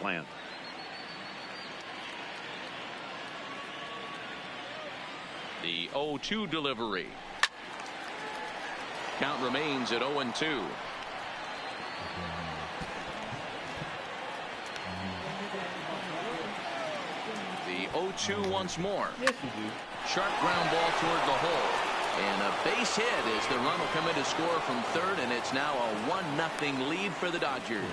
plan. The 0-2 delivery. Count remains at 0-2. The 0-2 once more. Yes, you do. Sharp ground ball toward the hole. And a base hit as the run will come in to score from third, and it's now a 1-0 lead for the Dodgers.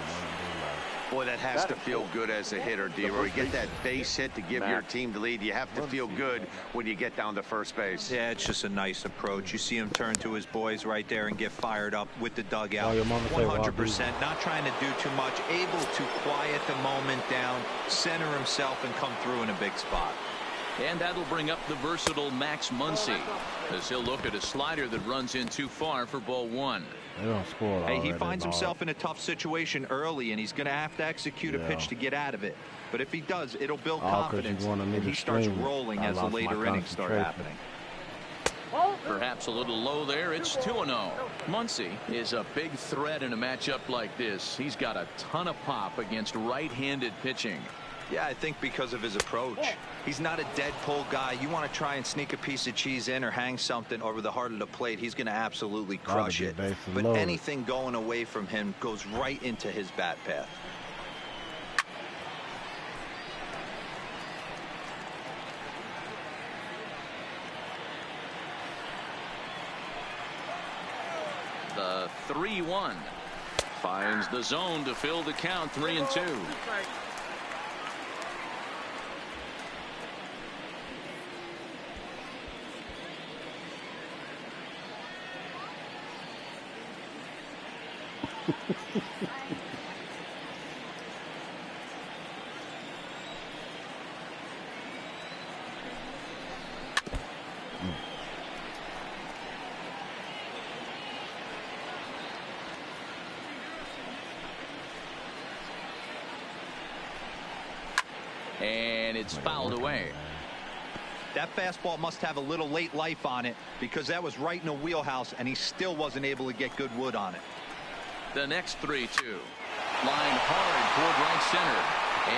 Boy, that has to feel good as a hitter, D-Roy. Get that base hit to give your team the lead. You have to feel good when you get down to first base. Yeah, it's just a nice approach. You see him turn to his boys right there and get fired up with the dugout. 100%, not trying to do too much, able to quiet the moment down, center himself, and come through in a big spot. And that'll bring up the versatile Max Muncy as he'll look at a slider that runs in too far for ball one. They don't score. Hey, he finds himself in a tough situation early, and he's going to have to execute a pitch to get out of it. But if he does, it'll build confidence, and he starts rolling as the later innings start happening. Perhaps a little low there. It's 2-0. Muncy is a big threat in a matchup like this. He's got a ton of pop against right-handed pitching. Yeah, I think because of his approach. He's not a dead pull guy. You want to try and sneak a piece of cheese in or hang something over the heart of the plate, he's going to absolutely crush it. But anything going away from him goes right into his bat path. The 3-1 finds the zone to fill the count. 3-2. And it's fouled away. That fastball must have a little late life on it, because that was right in the wheelhouse, and he still wasn't able to get good wood on it. The next 3-2. Line hard toward right center.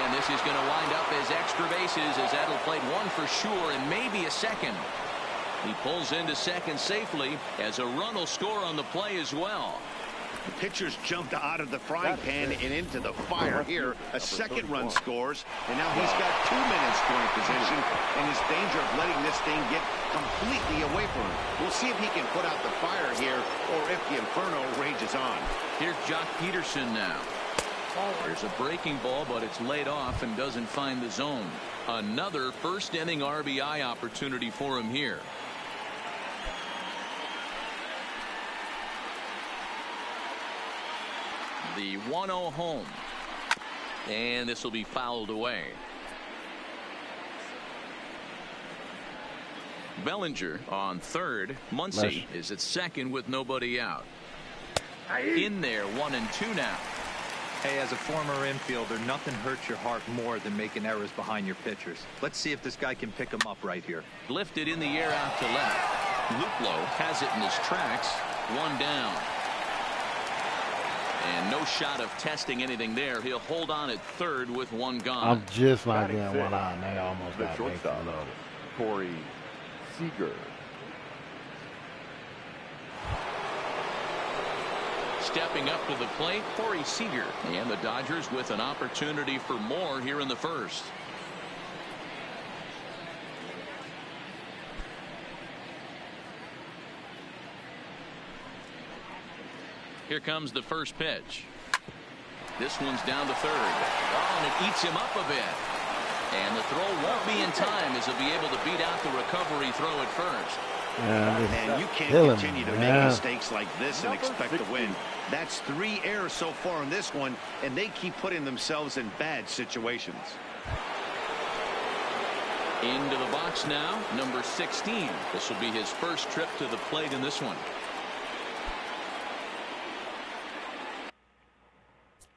And this is going to wind up as extra bases as that'll play one for sure and maybe a second. He pulls into second safely as a run will score on the play as well. The pitcher's jumped out of the frying pan and into the fire here. A second run scores, and now he's got 2 men in scoring position, and his danger of letting this thing get completely away from him. We'll see if he can put out the fire here, or if the inferno rages on. Here's Jock Peterson now. There's a breaking ball, but it's laid off and doesn't find the zone. Another first inning RBI opportunity for him here. The 1-0 home. And this will be fouled away. Bellinger on third. Muncy is at second with nobody out. In there, 1-2 now. Hey, as a former infielder, nothing hurts your heart more than making errors behind your pitchers. Let's see if this guy can pick him up right here. Lifted in the air out to left. Luplow has it in his tracks. One down. And no shot of testing anything there. He'll hold on at third with one gone. I'm just not getting one out. They almost got shortstop. Corey Seager. Stepping up to the plate, Corey Seager. And the Dodgers with an opportunity for more here in the first. Here comes the first pitch. This one's down to third. Oh, and it eats him up a bit. And the throw won't be in time as he'll be able to beat out the recovery throw at first. Man, you can't continue to make mistakes like this and expect to win. That's 3 errors so far in this one, and they keep putting themselves in bad situations. Into the box now, number 16. This will be his first trip to the plate in this one.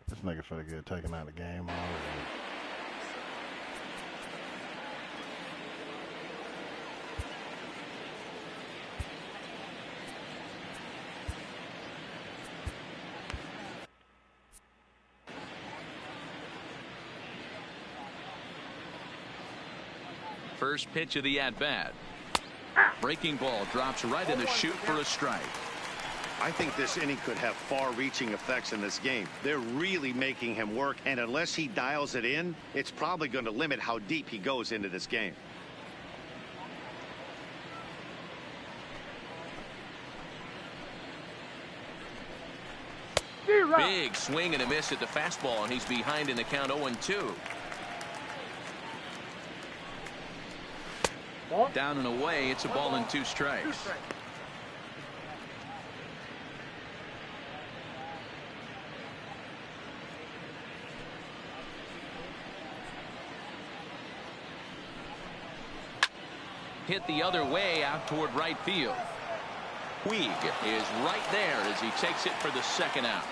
This nigga finna get taken out of the game already. First pitch of the at-bat. Breaking ball drops right in the chute for a strike. I think this inning could have far-reaching effects in this game. They're really making him work, and unless he dials it in, it's probably going to limit how deep he goes into this game. Big swing and a miss at the fastball, and he's behind in the count 0-2. Down and away, it's a ball and 2 strikes. Hit the other way out toward right field. Puig is right there as he takes it for the second out.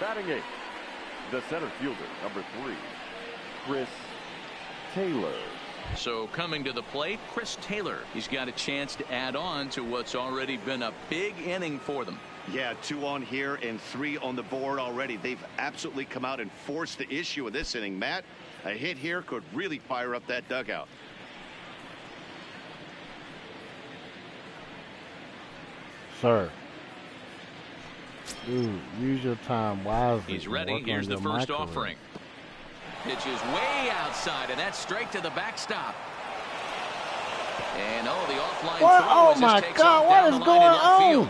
Batting 8th, the center fielder, number 3, Chris Taylor. So coming to the plate, Chris Taylor. He's got a chance to add on to what's already been a big inning for them. Yeah, 2 on here and 3 on the board already. They've absolutely come out and forced the issue of this inning. Matt, a hit here could really fire up that dugout. Sir. Dude, use your time wisely. He's ready. Here's the first offering. Pitch is way outside, and that's straight to the backstop. And the offline throw oh as my this takes God, off what down is the going line in left on? field.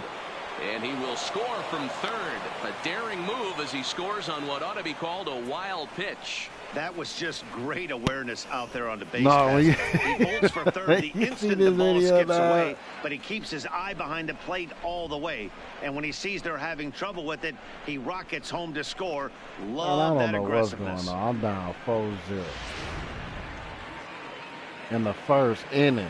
And he will score from third. A daring move as he scores on what ought to be called a wild pitch. That was just great awareness out there on the base. No, he holds for third the instant the ball skips away, but he keeps his eye behind the plate all the way. And when he sees they're having trouble with it, he rockets home to score. Love that aggressiveness. What's going on. I'm down 4-0 in the first inning.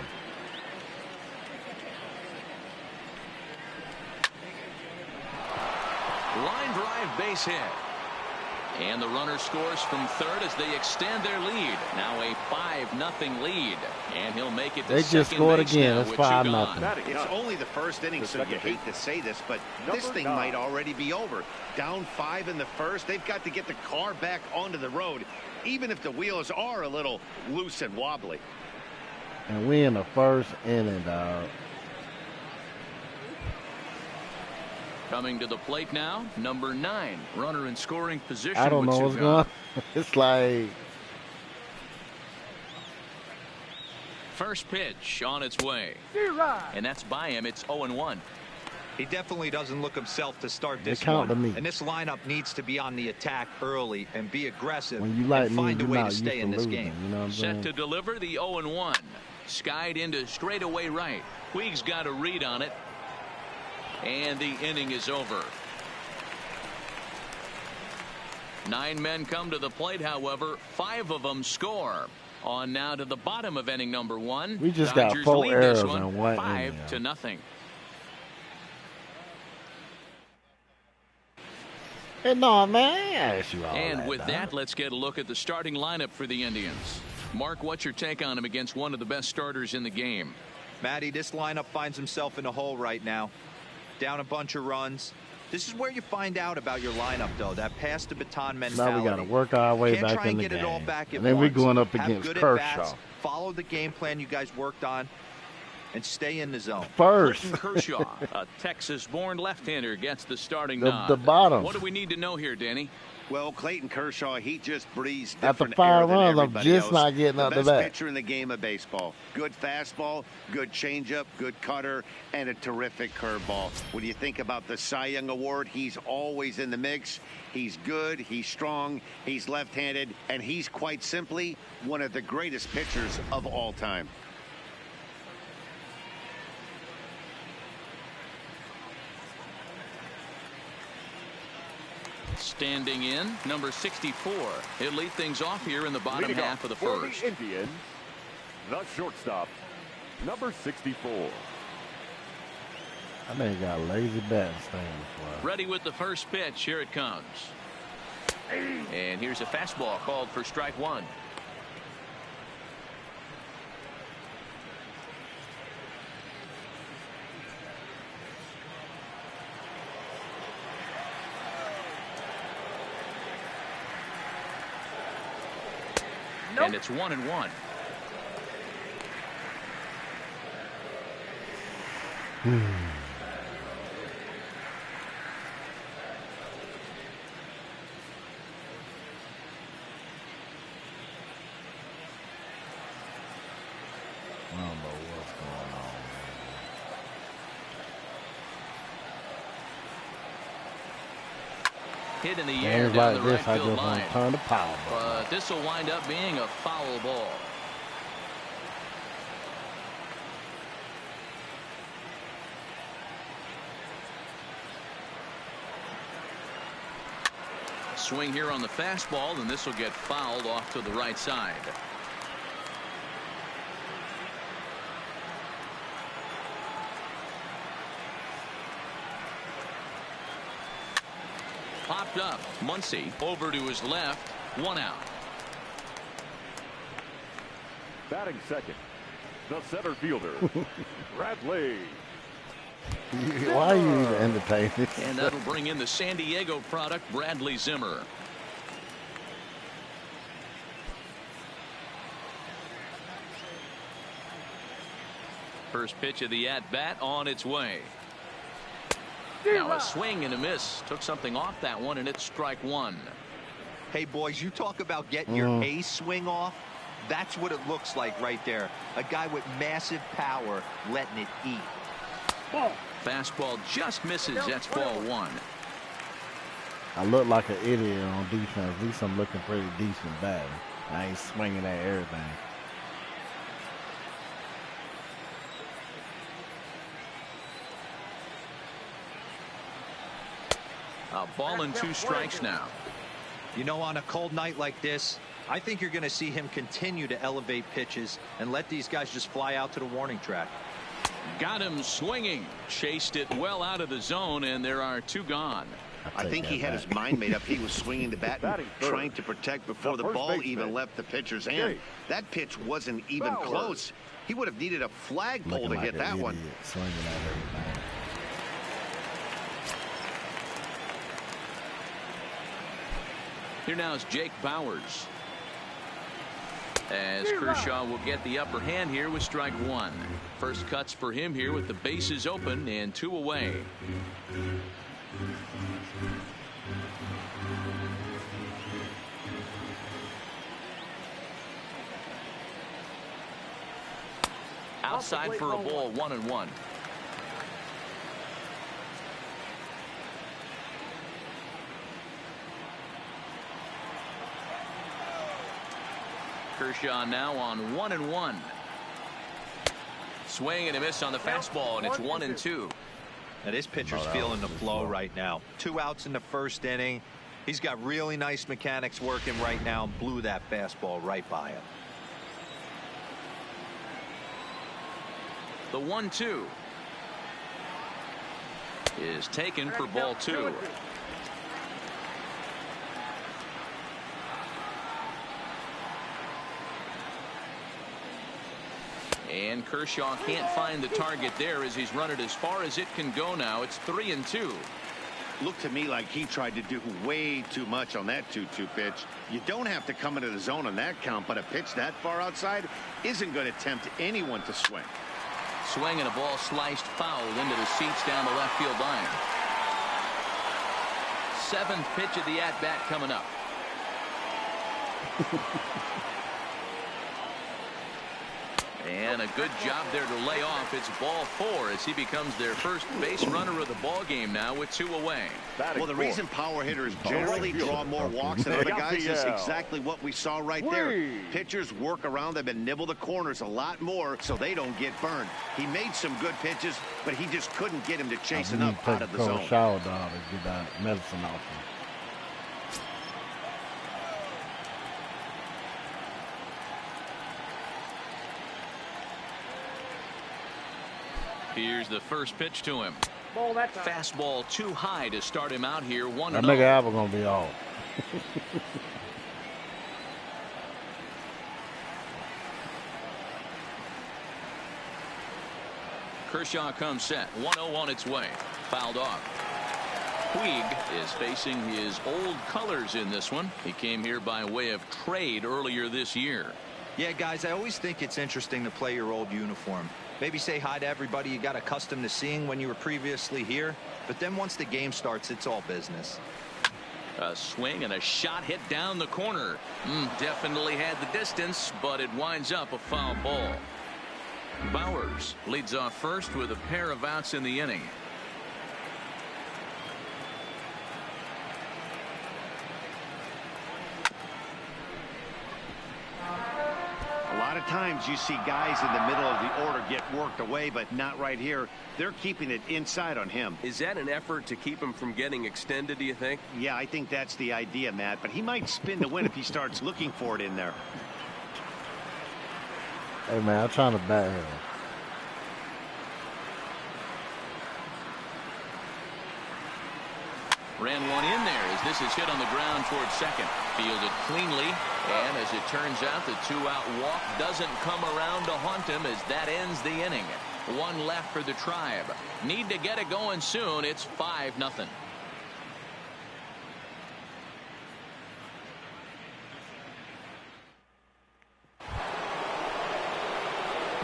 Line drive base hit. And the runner scores from third as they extend their lead. Now a 5-0 lead. And he'll make it to they just scored again. It's 5-0. It's only the first inning, so you hate to say this, but this thing might already be over. Down 5 in the first. They've got to get the car back onto the road, even if the wheels are a little loose and wobbly. And we in the first inning, dog. Coming to the plate now, number 9, runner in scoring position. I don't know what's going on. It's like first pitch on its way, and that's by him. It's 0-1. He definitely doesn't look himself to start this count one. to me. And this lineup needs to be on the attack early and be aggressive when you like and me, find a you're way not to stay in this game. You know what I'm Set saying? to deliver the 0-1. Skied into straightaway right. Puig's got a read on it. And the inning is over. 9 men come to the plate, however, 5 of them score. On now to the bottom of inning number 1. We just Dodgers got 4 lead errors this one in 1 5-0. Hey, no, man, I ain't ask you all And that, with dog. that, let's get a look at the starting lineup for the Indians. Mark, what's your take on him against one of the best starters in the game? Matty, this lineup finds himself in a hole right now. Down a bunch of runs. This is where you find out about your lineup, though. That pass to baton mentality. Now we got to work our way Can't back try in and the get game. it all back at And then once. we're going up Have against good Kershaw. at-bats, follow the game plan you guys worked on, and stay in the zone. First. Clayton Kershaw, a Texas-born left-hander, gets the starting The nod. bottom. What do we need to know here, Danny? Well, Clayton Kershaw, he just breathes After different 5 air than runs, I'm everybody just else. not getting out the best bat. pitcher in the game of baseball. Good fastball, good changeup, good cutter, and a terrific curveball. When you think about the Cy Young Award, he's always in the mix. He's good, he's strong, he's left-handed, and he's quite simply one of the greatest pitchers of all time. Standing in, number 64. He'll lead things off here in the bottom Leading half of the for first. the Indians, the shortstop, number 64. I think he got a lazy batting stance. Ready with the first pitch. Here it comes. And here's a fastball called for strike 1. And it's 1-1. I don't know what's going on. Hit in the air Games down like the this, right I field just want line. to turn the power button. But this will wind up being a foul ball. Swing here on the fastball, and this will get fouled off to the right side. Popped up. Muncy over to his left. 1 out. Batting second, the center fielder, Bradley. Why are you even entertaining? And that'll bring in the San Diego product, Bradley Zimmer. First pitch of the at-bat on its way. Now a swing and a miss. Took something off that one, and it's strike one. Hey, boys, you talk about getting your A swing off. That's what it looks like right there. A guy with massive power letting it eat. Fastball just misses. That's ball one. I look like an idiot on defense. At least I'm looking pretty decent batting. I ain't swinging at everything. A ball and 2 strikes now. You know, on a cold night like this, I think you're going to see him continue to elevate pitches and let these guys just fly out to the warning track. Got him swinging. Chased it well out of the zone, and there are 2 gone. I think he had his mind made up. He was swinging the bat and trying to protect before the ball even left the pitcher's hand. That pitch wasn't even close. He would have needed a flagpole to hit that one. Swinging at everything. Here now is Jake Bauers. As Kershaw will get the upper hand here with strike one. First cuts for him here with the bases open and 2 away. Outside for a ball, 1-1. Kershaw now on 1-1. Swing and a miss on the fastball, and it's 1-2. Now this pitcher's feeling the flow right now. 2 outs in the first inning. He's got really nice mechanics working right now and blew that fastball right by him. The 1-2 is taken for ball 2. And Kershaw can't find the target there as he's run it as far as it can go now. It's 3-2. Looked to me like he tried to do way too much on that 2-2 pitch. You don't have to come into the zone on that count, but a pitch that far outside isn't going to tempt anyone to swing. Swing and a ball sliced foul into the seats down the left field line. 7th pitch of the at-bat coming up. And a good job there to lay off. It's ball 4 as he becomes their first base runner of the ball game now with 2 away. Well, the reason power hitters generally draw more walks than other guys is exactly what we saw right there. Pitchers work around them and nibble the corners a lot more so they don't get burned. He made some good pitches, but he just couldn't get him to chase enough out of the zone. Shower dog to get that medicine off him. Here's the first pitch to him. Fastball too high to start him out here. 1-0. That nigga Apple gonna be off. Kershaw comes set. 1-0 on its way. Fouled off. Puig is facing his old colors in this one. He came here by way of trade earlier this year. Yeah, guys, I always think it's interesting to play your old uniform. Maybe say hi to everybody you got accustomed to seeing when you were previously here. But then once the game starts, it's all business. A swing and a shot hit down the corner. Definitely had the distance, but it winds up a foul ball. Bowers leads off first with a pair of outs in the inning. A lot of times you see guys in the middle of the order get worked away, but not right here. They're keeping it inside on him. Is that an effort to keep him from getting extended, do you think? Yeah, I think that's the idea, Matt, but he might spin to win if he starts looking for it in there. Hey, man, I'm trying to bat him. Ran one in there as this is hit on the ground towards second. Fielded cleanly, and as it turns out, the two-out walk doesn't come around to haunt him as that ends the inning. One left for the Tribe. Need to get it going soon. It's 5-0.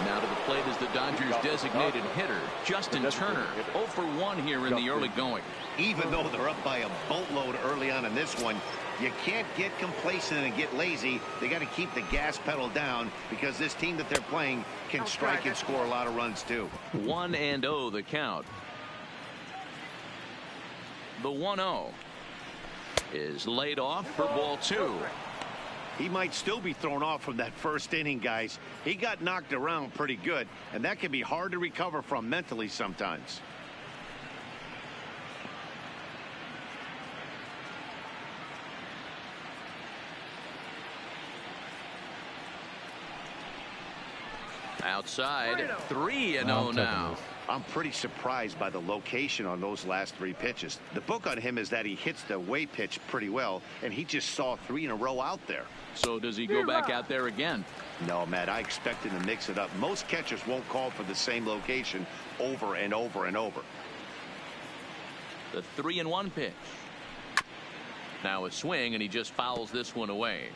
Now to the plate is the Dodgers' designated hitter, Justin Turner. 0 for 1 here in the early going. Even though they're up by a boatload early on in this one, you can't get complacent and get lazy. They got to keep the gas pedal down because this team that they're playing can strike and score a lot of runs too. 1-0 the count. The 1-0 is laid off for ball 2. He might still be thrown off from that first inning, guys. He got knocked around pretty good, and that can be hard to recover from mentally sometimes. Outside, 3-0 now. I'm pretty surprised by the location on those last 3 pitches. The book on him is that he hits the away pitch pretty well, and he just saw 3 in a row out there. So does he go back out there again? No, Matt, I expect him to mix it up. Most catchers won't call for the same location over and over and over. The 3-1 pitch. Now a swing, and he just fouls this one away.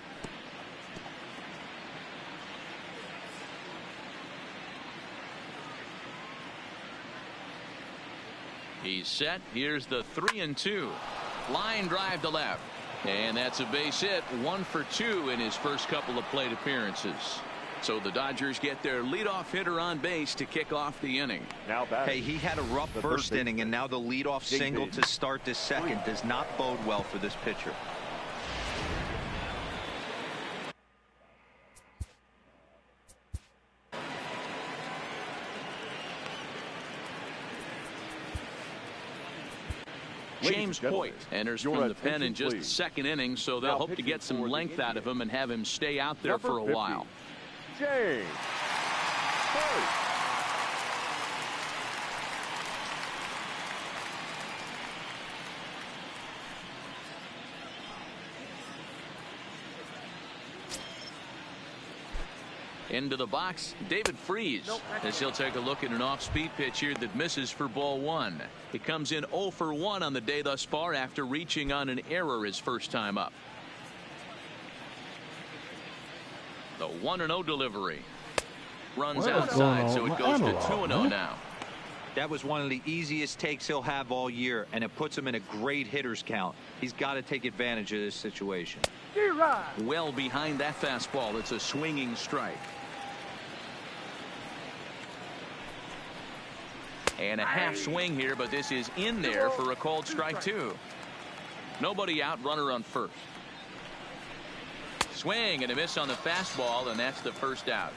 He's set. Here's the 3-2. Line drive to left. And that's a base hit. 1 for 2 in his first couple of plate appearances. So the Dodgers get their leadoff hitter on base to kick off the inning. Now hey, he had a rough first inning, and now the leadoff single to start this second does not bode well for this pitcher. James Hoyt enters from the pen in just the second inning, so they'll hope to get some length out of him and have him stay out there for a while. James Hoyt. Into the box, David Freese, as he'll take a look at an off-speed pitch here that misses for ball 1. He comes in 0 for 1 on the day thus far after reaching on an error his first time up. The 1-0 delivery. Runs outside, so it goes to 2-0 now. That was one of the easiest takes he'll have all year, and it puts him in a great hitter's count. He's got to take advantage of this situation. Well behind that fastball. It's a swinging strike. And a half swing here, but this is in there for a called strike 2. Nobody out, runner on first. Swing and a miss on the fastball, and that's the first out.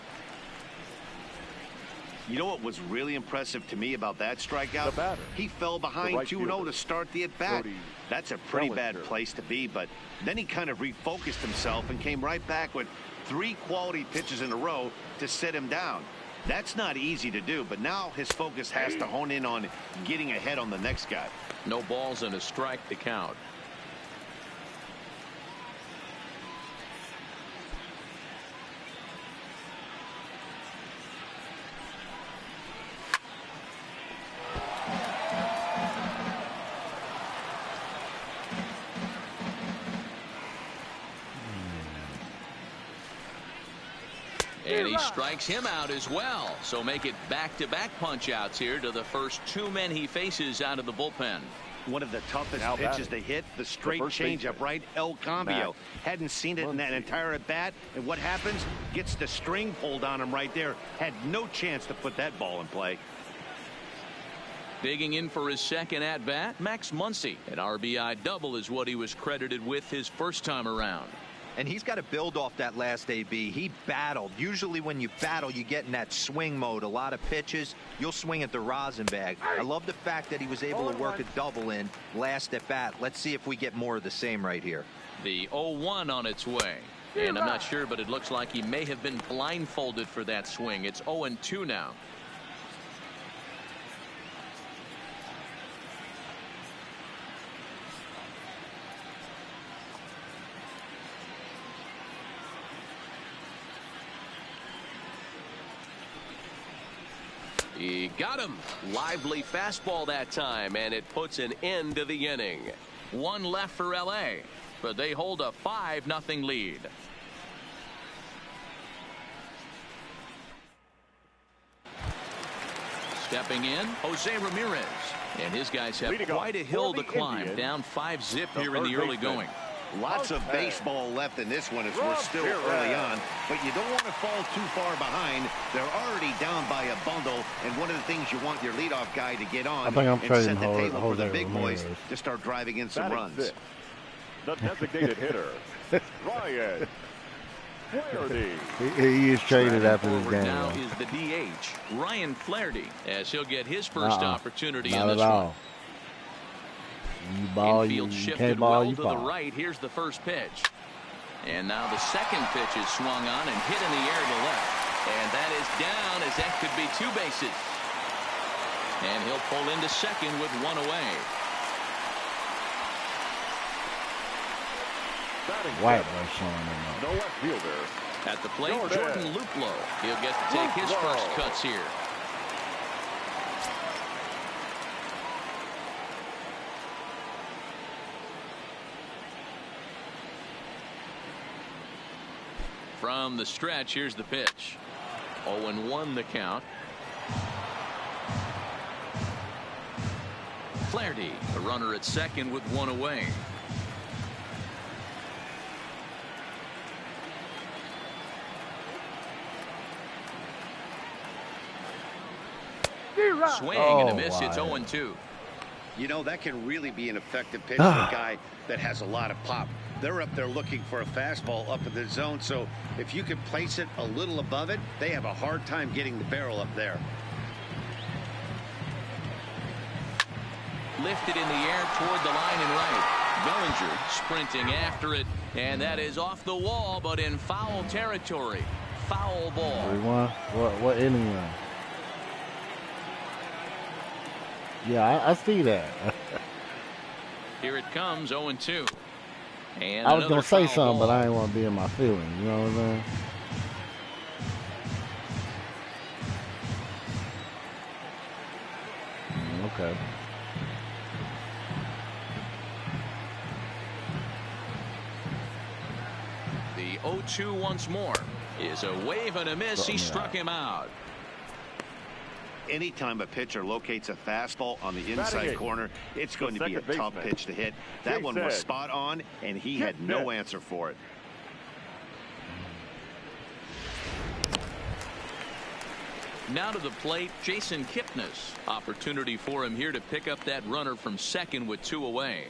You know what was really impressive to me about that strikeout? He fell behind 2-0 to start the at-bat. That's a pretty bad place to be, but then he kind of refocused himself and came right back with 3 quality pitches in a row to sit him down. That's not easy to do, but now his focus has to hone in on getting ahead on the next guy. No balls and a strike to count. And he strikes him out as well. So make it back-to-back punch-outs here to the first 2 men he faces out of the bullpen. One of the toughest pitches to hit, the straight changeup, right? El Cambio. Hadn't seen it in that entire at-bat. And what happens? Gets the string pulled on him right there. Had no chance to put that ball in play. Digging in for his second at-bat, Max Muncy. An RBI double is what he was credited with his first time around. And he's got to build off that last AB. He battled. Usually when you battle, you get in that swing mode. A lot of pitches, you'll swing at the rosin bag. I love the fact that he was able to work a double in last at bat. Let's see if we get more of the same right here. The 0-1 on its way. And I'm not sure, but it looks like he may have been blindfolded for that swing. It's 0-2 now. He got him. Lively fastball that time, and it puts an end to the inning. One left for L.A., but they hold a 5-0 lead. Stepping in, Jose Ramirez. And his guys have quite a hill to climb. Down 5-0 here in the early going. Lots of baseball left in this one as we're still early on, but you don't want to fall too far behind. They're already down by a bundle, and one of the things you want your leadoff guy to get on and set the table for the big boys to start driving in some runs. The designated hitter, Ryan Flaherty. He is traded after this game. Now is the DH, Ryan Flaherty, as he'll get his first opportunity in this one. You ball, Infield shifted well to the right. Here's the first pitch. And now the second pitch is swung on and hit in the air to left. And that is down, as that could be 2 bases. And he'll pull into second with 1 away. White was showing him up. The left fielder. At the plate, Jordan Luplow. He'll get to take his first cuts here. From the stretch, here's the pitch. 0-1 the count. Flaherty, a runner at second with 1 away. Swing and a miss. It's 0-2. You know, that can really be an effective pitch for a guy that has a lot of pop. They're up there looking for a fastball up in the zone, so if you can place it a little above it, they have a hard time getting the barrel up there. Lifted in the air toward the line and right. Bellinger sprinting after it, and that is off the wall, but in foul territory. Foul ball. 3-1. What inning? Yeah, I see that. Here it comes, 0-2. And I was going to say something, ball. but I didn't want to be in my feelings. You know what I'm saying? Okay. The 0-2 once more is a wave and a miss. He struck him out. Anytime a pitcher locates a fastball on the inside corner, it's going to be a tough pitch to hit. That one was spot on, and he had no answer for it. Now to the plate, Jason Kipnis. Opportunity for him here to pick up that runner from second with 2 away.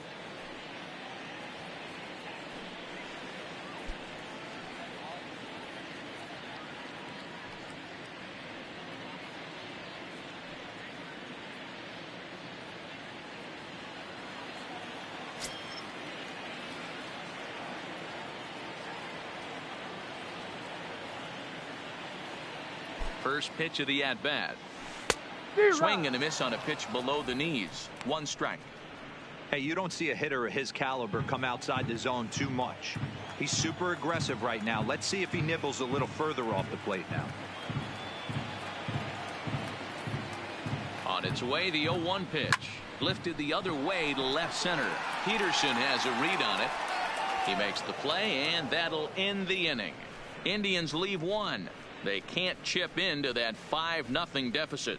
First pitch of the at-bat. Swing and a miss on a pitch below the knees. 1 strike. Hey, you don't see a hitter of his caliber come outside the zone too much. He's super aggressive right now. Let's see if he nibbles a little further off the plate now. On its way, the 0-1 pitch. Lifted the other way to left center. Peterson has a read on it. He makes the play, and that'll end the inning. Indians leave 1. They can't chip into that 5-0 deficit.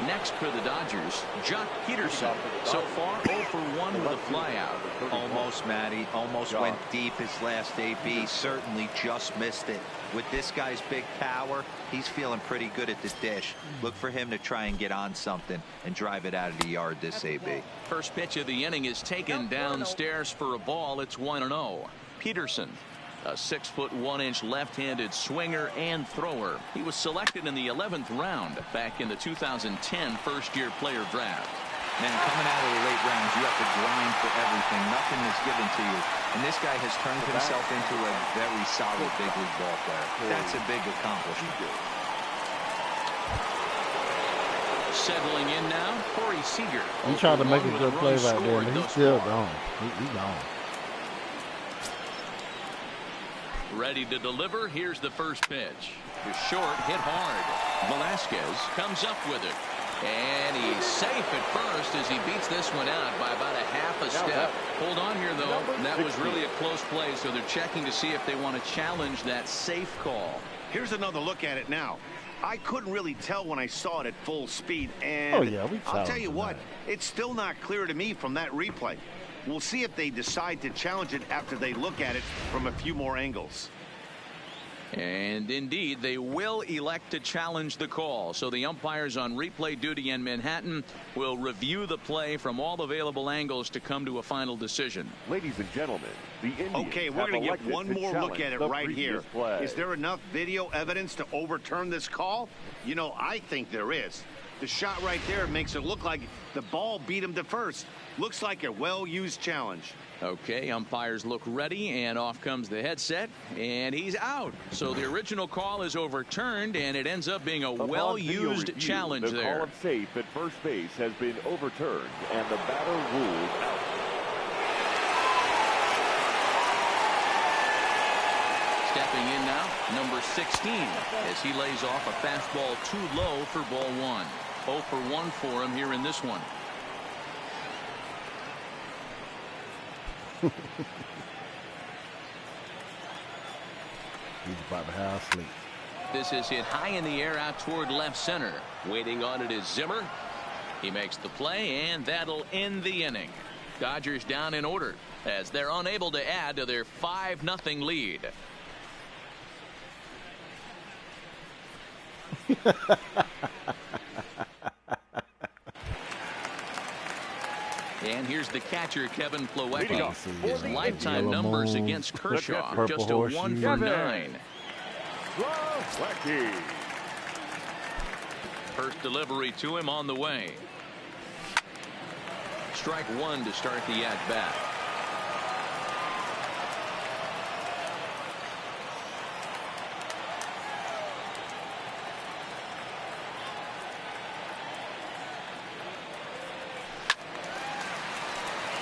Next for the Dodgers, Jock Peterson. So far 0 for 1 with a flyout. Almost, Matty. Almost went deep his last AB. Certainly just missed it. With this guy's big power, he's feeling pretty good at the dish. Look for him to try and get on something and drive it out of the yard this AB. First pitch of the inning is taken downstairs for a ball. It's 1-0. Peterson, a 6'1" left-handed swinger and thrower. He was selected in the 11th round back in the 2010 first-year player draft. Man, coming out of the late rounds, you have to grind for everything. Nothing is given to you. And this guy has turned himself into a very solid big league ball player. That's a big accomplishment. Settling in now, Corey Seager. He tried to make a good play right there, but he's still gone. He's gone. Ready to deliver. Here's the first pitch. The short hit hard. Velasquez comes up with it. And he's safe at first as he beats this one out by about a half a step. Hold on here, though. That was really a close play, so they're checking to see if they want to challenge that safe call. Here's another look at it now. I couldn't really tell when I saw it at full speed, and I'll tell you what, it's still not clear to me from that replay. We'll see if they decide to challenge it after they look at it from a few more angles. And indeed, they will elect to challenge the call. So the umpires on replay duty in Manhattan will review the play from all available angles to come to a final decision. Ladies and gentlemen, the Indians okay, we're going to get one more look at it right here. Is there enough video evidence to overturn this call? You know, I think there is. The shot right there makes it look like the ball beat him to first. Looks like a well-used challenge. Okay, umpires look ready, and off comes the headset, and he's out. So the original call is overturned, and it ends up being a well-used challenge there. The call of safe at first base has been overturned, and the batter ruled out. Stepping in now, number 16, as he lays off a fastball too low for ball 1. 0 for 1 for him here in this one. He's about to have sleep. This is hit high in the air out toward left center. Waiting on it is Zimmer. He makes the play, and that'll end the inning. Dodgers down in order as they're unable to add to their 5-0 lead. And here's the catcher, Kevin Plawecki. His lifetime numbers against Kershaw, just a 1 for 9. Plawecki. First delivery to him on the way. Strike 1 to start the at-bat.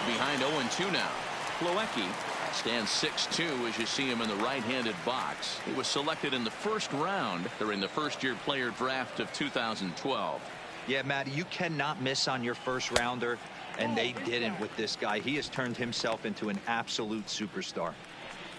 Behind 0-2 now. Plawecki stands 6'2" as you see him in the right-handed box. He was selected in the first round during the first-year player draft of 2012. Yeah, Matty, you cannot miss on your first rounder, and they didn't with this guy. He has turned himself into an absolute superstar.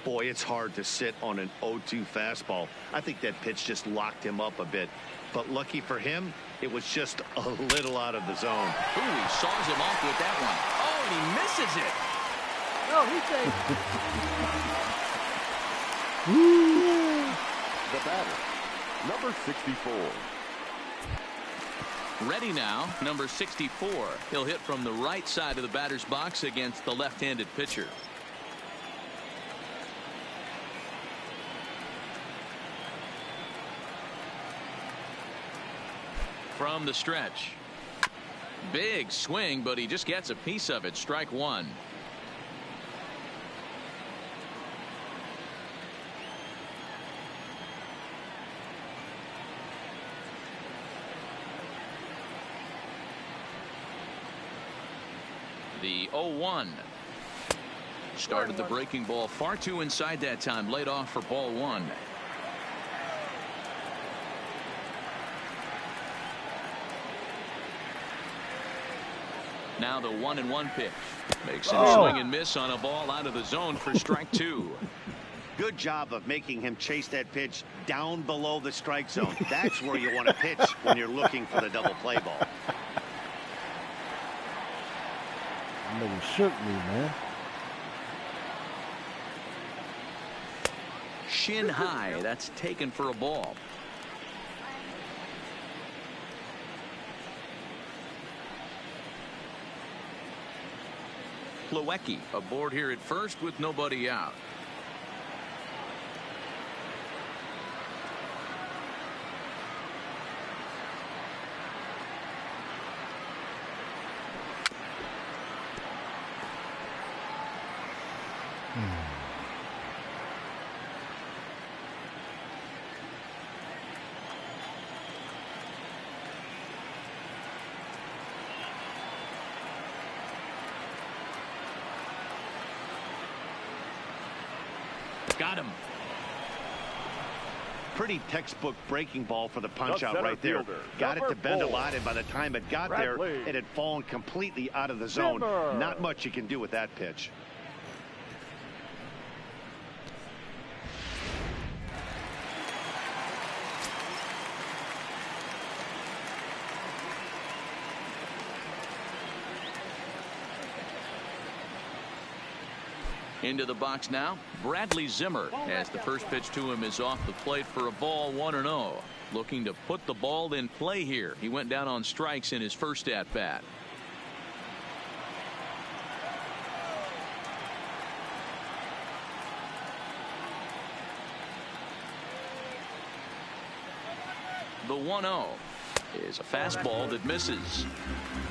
Boy, it's hard to sit on an 0-2 fastball. I think that pitch just locked him up a bit. But lucky for him, it was just a little out of the zone. Ooh, he saws him off with that one. Oh, and he misses it. Oh, he says. The batter, number 64. Ready now, number 64. He'll hit from the right side of the batter's box against the left-handed pitcher. From the stretch. Big swing, but he just gets a piece of it. Strike 1. The 0-1. Started the breaking ball far too inside that time. Laid off for ball 1. Now the 1-1 pitch. Makes him swing and miss on a ball out of the zone for strike 2. Good job of making him chase that pitch down below the strike zone. That's where you want to pitch when you're looking for the double play ball. That nigga shook me, man. Shin high. That's taken for a ball. Plawecki aboard here at first with nobody out. Got him. Pretty textbook breaking ball for the punch out right there. Got it to bend a lot, and by the time it got there, it had fallen completely out of the zone. Not much you can do with that pitch. Into the box now, Bradley Zimmer, as the first pitch to him is off the plate for a ball, 1-0. Looking to put the ball in play here. He went down on strikes in his first at bat. The 1-0 is a fastball that misses.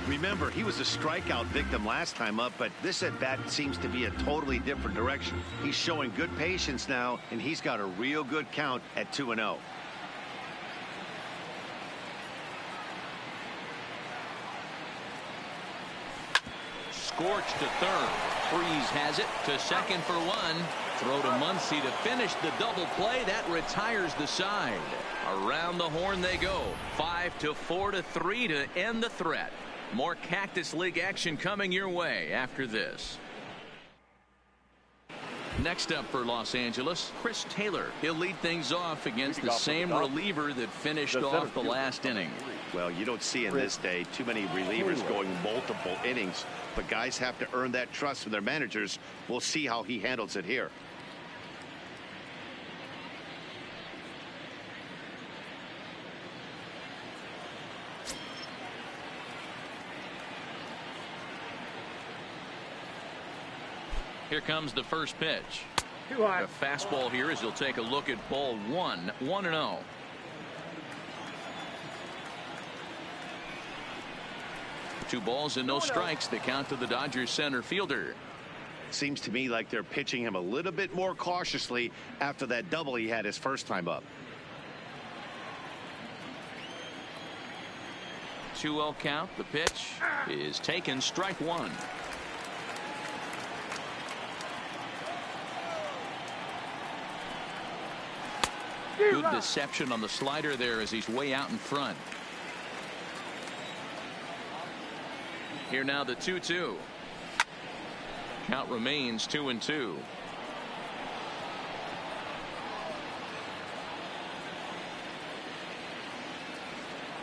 Remember, he was a strikeout victim last time up, but this at bat seems to be a totally different direction. He's showing good patience now, and he's got a real good count at 2-0. Scorched to third. Freeze has it to second for 1. Throw to Muncy to finish the double play. That retires the side. Around the horn they go. 5-4-3 to end the threat. More Cactus League action coming your way after this. Next up for Los Angeles, Chris Taylor. He'll lead things off against the same reliever that finished off the last inning. Well, you don't see in this day too many relievers going multiple innings, but guys have to earn that trust from their managers. We'll see how he handles it here. Here comes the first pitch. A fastball here as he'll take a look at ball 1. 1-0. Two balls and no strikes. The count to the Dodgers center fielder. Seems to me like they're pitching him a little bit more cautiously after that double he had his first time up. 2-0 count. The pitch is taken. Strike 1. Good deception on the slider there as he's way out in front. Here now the 2-2. Count remains 2-2.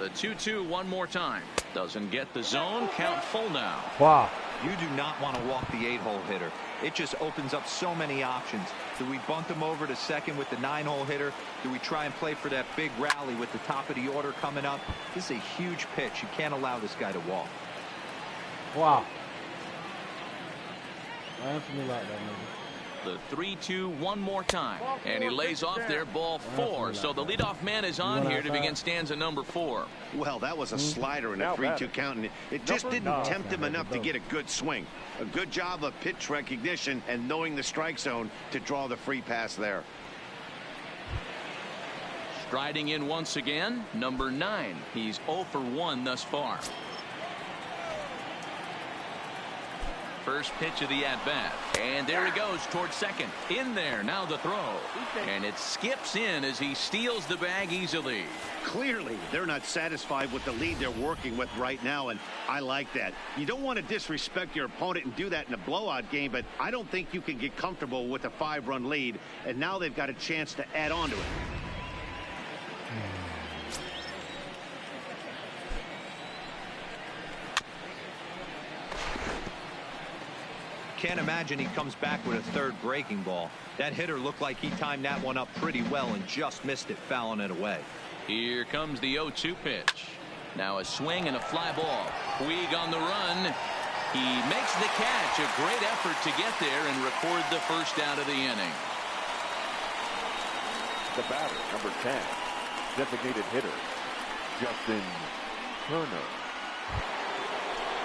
The 2-2 one more time. Doesn't get the zone. Count full now. Wow. You do not want to walk the 8-hole hitter. It just opens up so many options. Do we bunt him over to second with the 9-hole hitter? Do we try and play for that big rally with the top of the order coming up? This is a huge pitch. You can't allow this guy to walk. Wow. Answer me like that, nigga. The 3-2 one more time. And he lays off there, ball 4. So the leadoff man is on here to begin stanza number 4. Well, that was a slider in a 3-2 count, and it just didn't tempt him enough to get a good swing. A good job of pitch recognition and knowing the strike zone to draw the free pass there. Striding in once again, number 9. He's 0 for 1 thus far. First pitch of the at-bat. And there he goes towards second. In there. Now the throw. And it skips in as he steals the bag easily. Clearly, they're not satisfied with the lead they're working with right now, and I like that. You don't want to disrespect your opponent and do that in a blowout game, but I don't think you can get comfortable with a 5-run lead, and now they've got a chance to add on to it. Can't imagine he comes back with a third breaking ball. That hitter looked like he timed that one up pretty well and just missed it, fouling it away. Here comes the 0-2 pitch. Now a swing and a fly ball. Puig on the run. He makes the catch. A great effort to get there and record the first out of the inning. The batter, number 10, designated hitter, Justin Turner.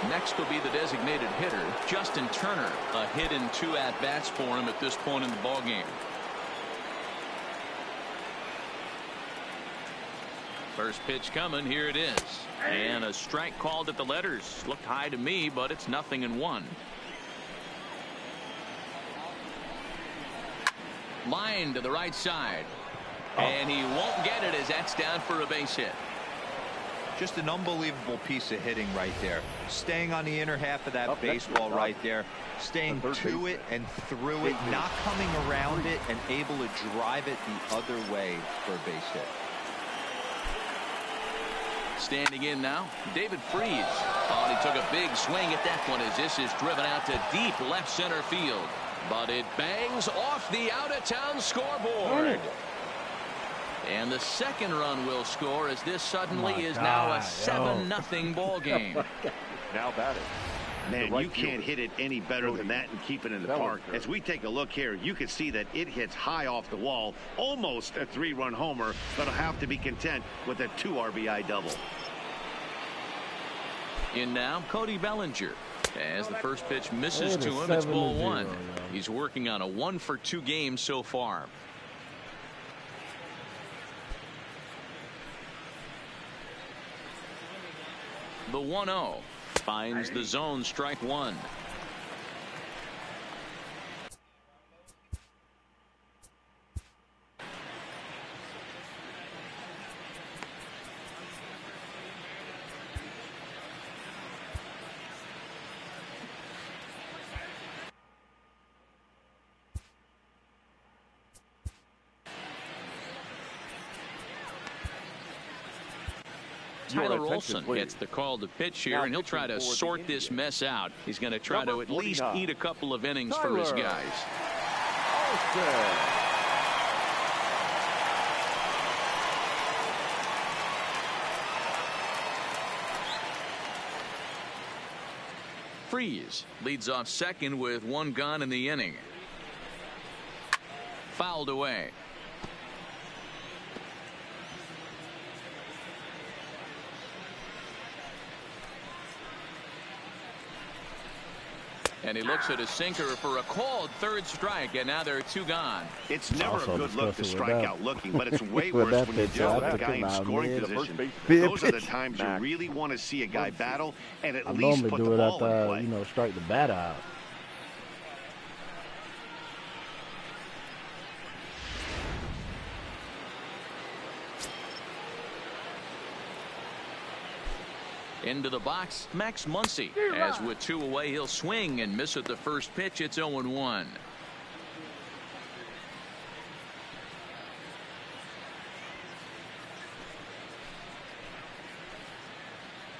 Next will be the designated hitter, Justin Turner. A hit in 2 at-bats for him at this point in the ballgame. First pitch coming. Here it is. And a strike called at the letters. Looked high to me, but it's 0-1. Line to the right side. And he won't get it as that's down for a base hit. Just an unbelievable piece of hitting right there. Staying on the inner half of that baseball right there. Staying to it and through it. Not coming around it and able to drive it the other way for a base hit. Standing in now, David Freese. Oh, and he took a big swing at that one as this is driven out to deep left center field. But it bangs off the out-of-town scoreboard. And the second run will score as this suddenly is now a 7-0 ball game. Now batting. Man, you can't hit it any better than that and keep it in the park. As we take a look here, you can see that it hits high off the wall, almost a 3-run homer, but will have to be content with a 2 RBI double. In now, Cody Bellinger. As the first pitch misses to him, it's ball 1. He's working on a 1-for-2 game so far. The 1-0 finds the zone, strike 1. Tyler Olson gets the call to pitch here, and he'll try to sort this mess out. He's going to try to at least eat a couple of innings for his guys. Freese leads off second with 1 gone in the inning. Fouled away. And he looks at a sinker for a called third strike, and now there are 2 gone. It's never a good look to strike out looking, but it's way worse when you deal with a guy in scoring position. Those are the times you really want to see a guy battle and at least put the ball in play. You know, strike the batter out. Into the box, Max Muncy. As with 2 away, he'll swing and miss at the first pitch. It's 0-1.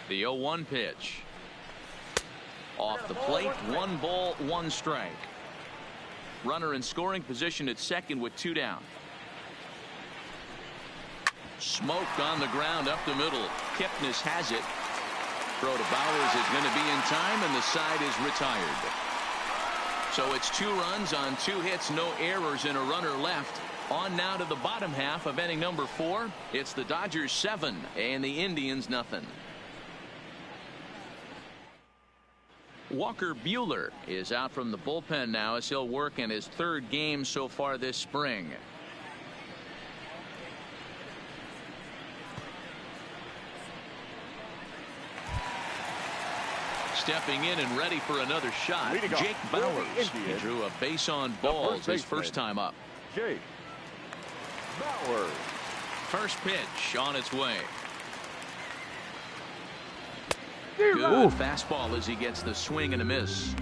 The 0-1 pitch. Off the plate, 1 ball, 1 strike. Runner in scoring position at second with 2 down. Smoked on the ground up the middle. Kipnis has it. Throw to Bowers is going to be in time, and the side is retired. So it's 2 runs on 2 hits, no errors, and a runner left. On now to the bottom half of inning number 4. It's the Dodgers 7 and the Indians nothing. Walker Buehler is out from the bullpen now as he'll work in his 3rd game so far this spring. Stepping in and ready for another shot, Jake Bauers. He drew a base on balls his first time up. Jake Bauers. First pitch on its way. Ooh. Good fastball as he gets the swing and a miss.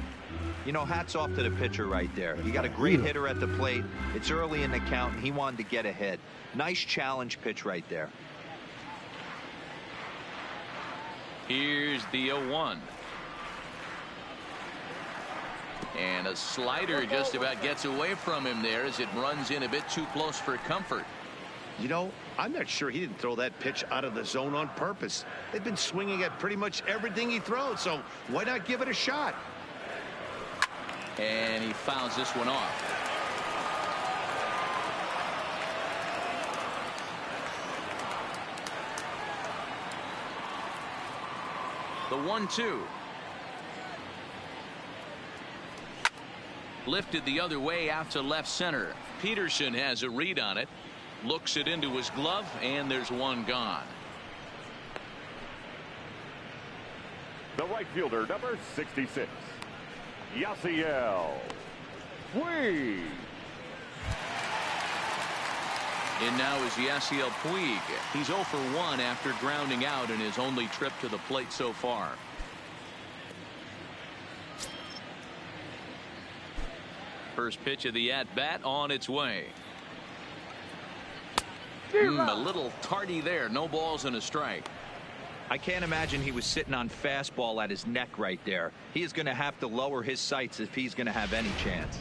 You know, hats off to the pitcher right there. You got a great hitter at the plate. It's early in the count, and he wanted to get ahead. Nice challenge pitch right there. Here's the 0-1. And a slider just about gets away from him there as it runs in a bit too close for comfort. You know, I'm not sure he didn't throw that pitch out of the zone on purpose. They've been swinging at pretty much everything he throws, so why not give it a shot? And he fouls this one off. The 1-2. Lifted the other way out to left center. Peterson has a read on it. Looks it into his glove, and there's one gone. The right fielder, number 66, Yasiel Puig. In now is Yasiel Puig. He's 0 for 1 after grounding out in his only trip to the plate so far. First pitch of the at-bat on its way. A little tardy there. No balls and a strike. I can't imagine he was sitting on fastball at his neck right there. He is going to have to lower his sights if he's going to have any chance.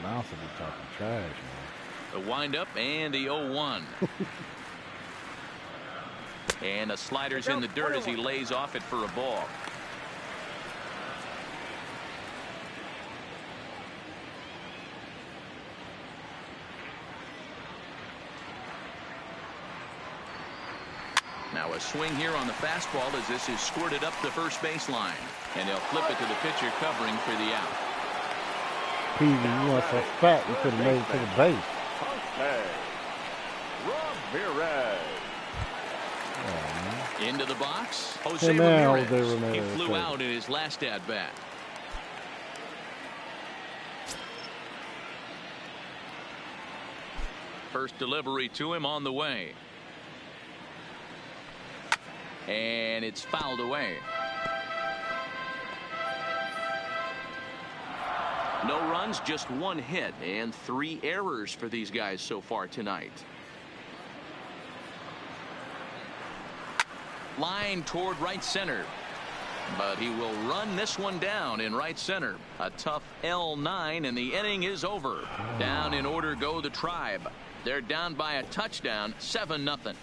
Mouse will be talking trash, man. The windup and the 0-1. And the slider's in the dirt as he lays off it for a ball. Now a swing here on the fastball as this is squirted up the first baseline. And they'll flip it to the pitcher covering for the out. Peavy, you want so fat, you could have made it to the base. Hey, Ramirez. Oh, into the box. Hey, man, Jose Ramirez. He flew out in his last at bat. First delivery to him on the way. And it's fouled away. No runs, just one hit, and 3 errors for these guys so far tonight. Line toward right center. But he will run this one down in right center. A tough L9, and the inning is over. Down in order go the Tribe. They're down by a touchdown, 7-0.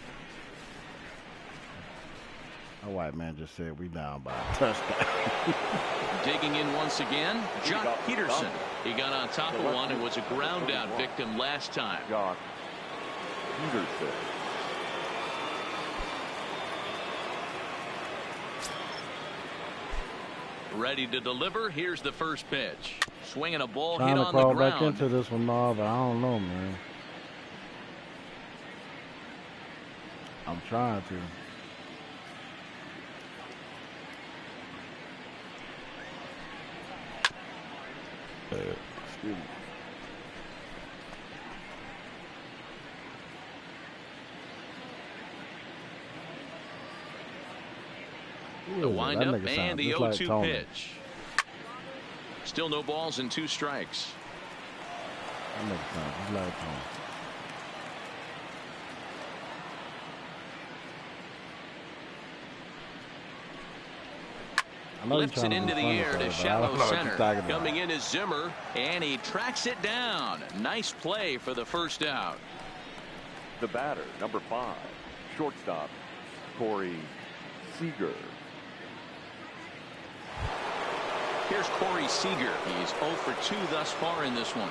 A white man just said we down by a touchdown. Digging in once again, Jock Peterson. He got on top of one and was a ground out victim last time. Jock Peterson. Ready to deliver. Here's the first pitch. Swinging a ball Trying hit to on the crawl ground. back into this one now, but I don't know, man. I'm trying to. Excuse me. The windup and the 0-2 like pitch. Still no balls and 2 strikes. That nigga sounds just like Tony. Lifts it into the air to shallow center. Coming in is Zimmer, and he tracks it down. Nice play for the first out. The batter, number 5, shortstop, Corey Seager. Here's Corey Seager. He's 0 for 2 thus far in this one.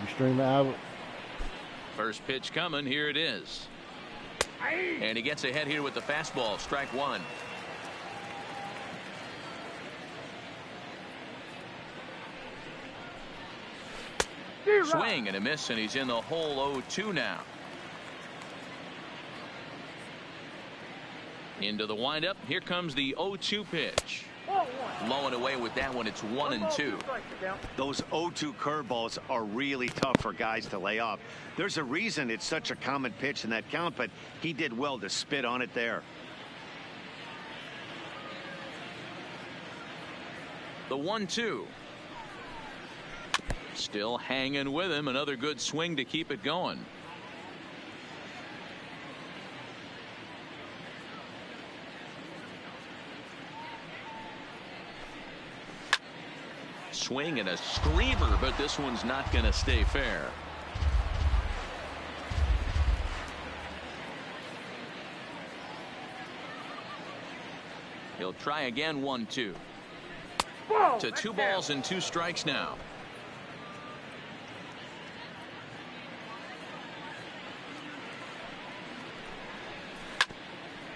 You streaming, Albert? First pitch coming. Here it is. And he gets ahead here with the fastball. Strike 1. Swing and a miss, and he's in the hole 0-2 now. Into the windup. Here comes the 0-2 pitch. Low and away with that one. It's 1-2. Those 0-2 curveballs are really tough for guys to lay off. There's a reason it's such a common pitch in that count, but he did well to spit on it there. The 1-2. Still hanging with him. Another good swing to keep it going. Swing and a screamer, but this one's not going to stay fair. He'll try again. 1-2. To 2 balls and 2 strikes now.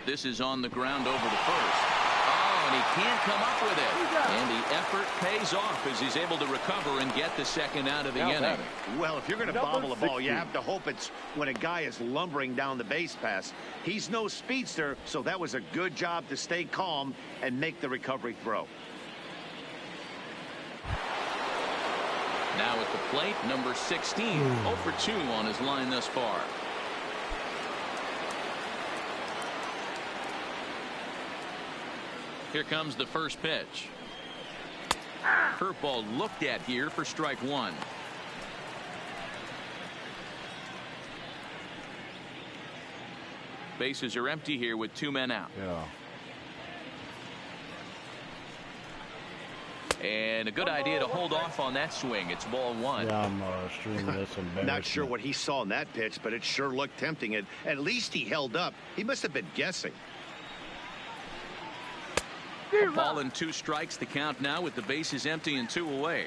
This is on the ground over to first. And he can't come up with it. And the effort pays off as he's able to recover and get the second out of the inning. Well, if you're going to bobble the ball, you have to hope it's when a guy is lumbering down the base pass. He's no speedster, so that was a good job to stay calm and make the recovery throw. Now at the plate, number 16, 0 for 2 on his line thus far. Here comes the first pitch. Curveball looked at here for strike 1. Bases are empty here with 2 men out. And a good idea to hold off on that swing. It's ball 1. Yeah, I'm extremely embarrassed. Not sure what he saw in that pitch, but it sure looked tempting. And at least he held up. He must have been guessing. A ball and 2 strikes the count now with the bases empty and 2 away.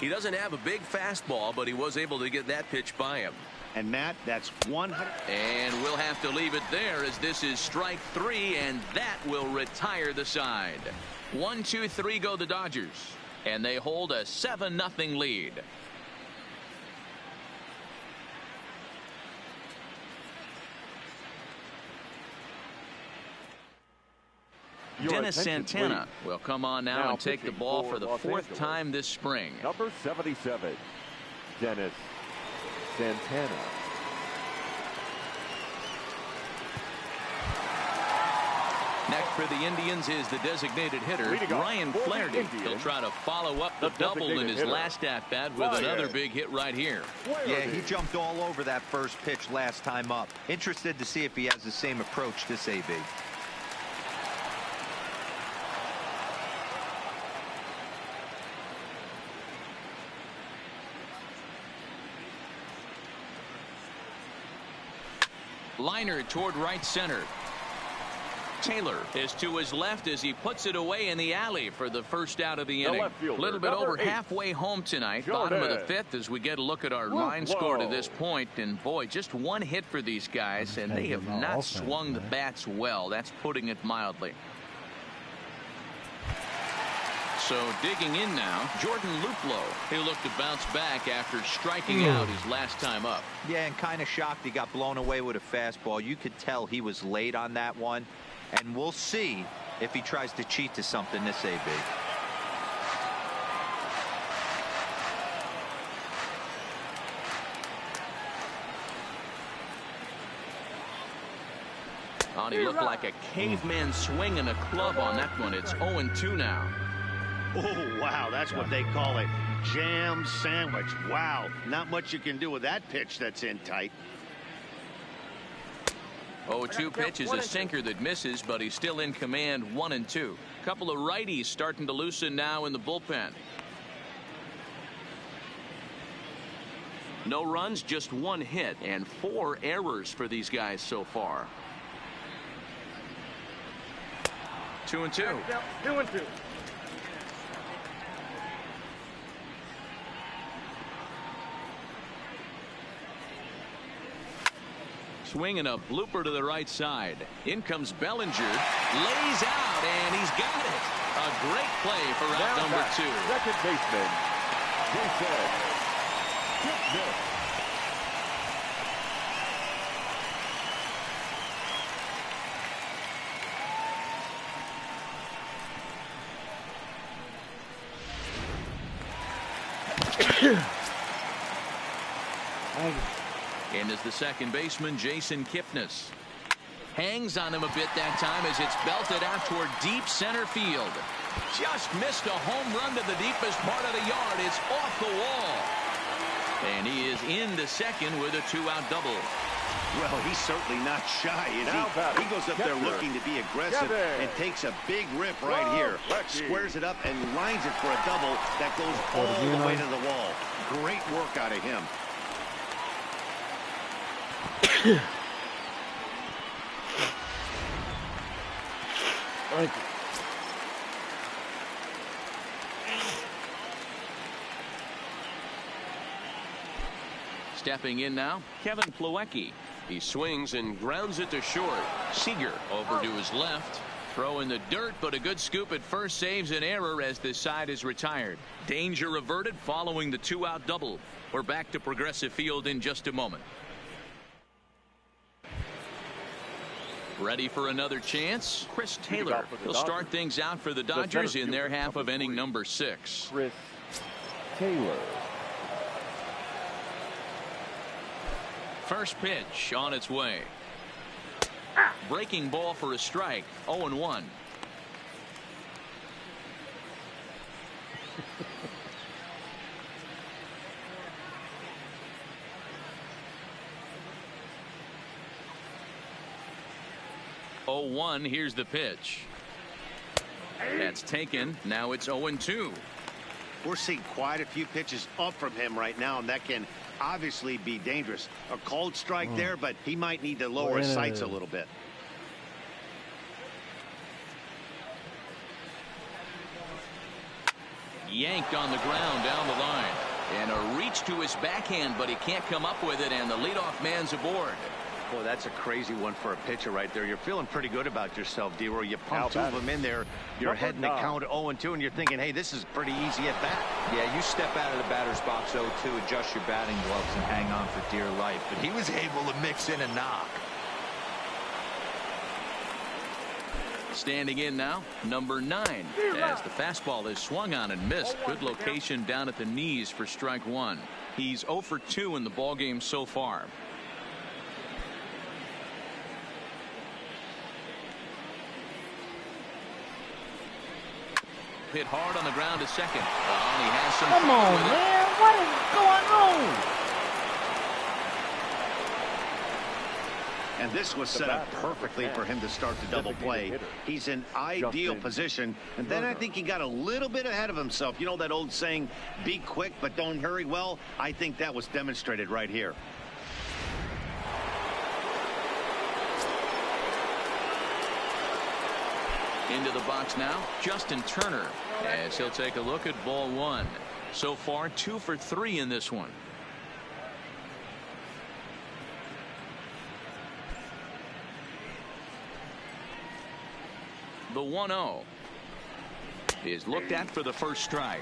He doesn't have a big fastball, but he was able to get that pitch by him. And Matt, that's 100. And we'll have to leave it there as this is strike 3, and that will retire the side. 1, 2, 3 go the Dodgers, and they hold a 7-0 lead. Dennis Santana will come on now and take the ball for the 4th time this spring. Number 77, Dennis Santana. Next for the Indians is the designated hitter, Ryan Flaherty. He'll try to follow up the double in his last at-bat with another big hit right here. Yeah, he jumped all over that first pitch last time up. Interested to see if he has the same approach this AB. Liner toward right center. Taylor is to his left as he puts it away in the alley for the first out of the inning. A little bit over halfway home tonight. Bottom of the 5th as we get a look at our line score to this point. And boy, just 1 hit for these guys, and they have not swung the bats well. That's putting it mildly. So digging in now, Jordan Luplow. He'll look to bounce back after striking out his last time up. Yeah, and kind of shocked he got blown away with a fastball. You could tell he was late on that one. And we'll see if he tries to cheat to something this AB. Oh, he looked like a caveman swinging a club on that one. It's 0-2 now. Oh, wow, that's what they call a jam sandwich. Wow, not much you can do with that pitch that's in tight. 0-2 pitch is a sinker that misses, but he's still in command. 1-2. Couple of righties starting to loosen now in the bullpen. No runs, just 1 hit, and 4 errors for these guys so far. 2-2. 2-2. Swinging a blooper to the right side. In comes Bellinger. Lays out, and he's got it. A great play for out number 2. Second baseman, Jason Gibson. In is the second baseman, Jason Kipnis. Hangs on him a bit that time as it's belted out toward deep center field. Just missed a home run to the deepest part of the yard. It's off the wall. And he is into second with a 2-out double. Well, he's certainly not shy, is he? He goes up there looking to be aggressive and takes a big rip right here. Squares it up and lines it for a double that goes all the way to the wall. Great work out of him. Thank you. Stepping in now, Kevin Plawecki. He swings and grounds it to short. Seager over to his left. Throw in the dirt, but a good scoop at first saves an error as this side is retired. Danger averted following the 2-out double. We're back to Progressive Field in just a moment. Ready for another chance? Chris Taylor will start things out for the Dodgers in their half of inning number 6. Chris Taylor. First pitch on its way. Breaking ball for a strike. 0-1. Here's the pitch. That's taken. Now it's 0-2. We're seeing quite a few pitches up from him right now, and that can obviously be dangerous. A called strike there, but he might need to lower his sights a little bit. Yanked on the ground down the line. And a reach to his backhand, but he can't come up with it, and the leadoff man's aboard. Boy, that's a crazy one for a pitcher right there. You're feeling pretty good about yourself, D-Roy. You pump 2 of them in there. You're heading the count 0-2, and you're thinking, hey, this is pretty easy at bat. Yeah, you step out of the batter's box 0-2, adjust your batting gloves, and hang on for dear life. But he was able to mix in a knock. Standing in now, number 9, as the fastball is swung on and missed. Good location down at the knees for strike 1. He's 0 for 2 in the ballgame so far. Hit hard on the ground to second. Oh, and he has some. Come on, man. What is going on? And this was set up perfectly for him to start the double play. He's in ideal position. And then I think he got a little bit ahead of himself. You know that old saying, be quick but don't hurry? Well, I think that was demonstrated right here. Into the box now, Justin Turner, as he'll take a look at ball 1. So far, 2 for 3 in this one. The 1-0 is looked at for the first strike.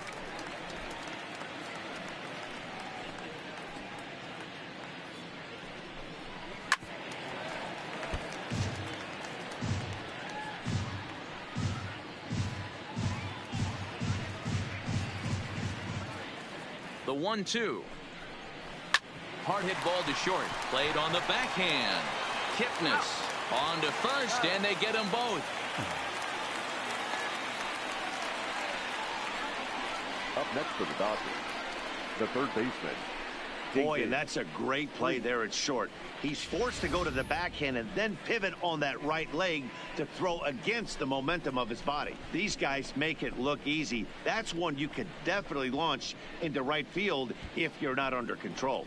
The 1-2. Hard hit ball to short. Played on the backhand. Kipnis on to first, and they get them both. Up next for the Dodgers, the third baseman. Boy, and that's a great play there at short. He's forced to go to the backhand and then pivot on that right leg to throw against the momentum of his body. These guys make it look easy. That's one you could definitely launch into right field if you're not under control.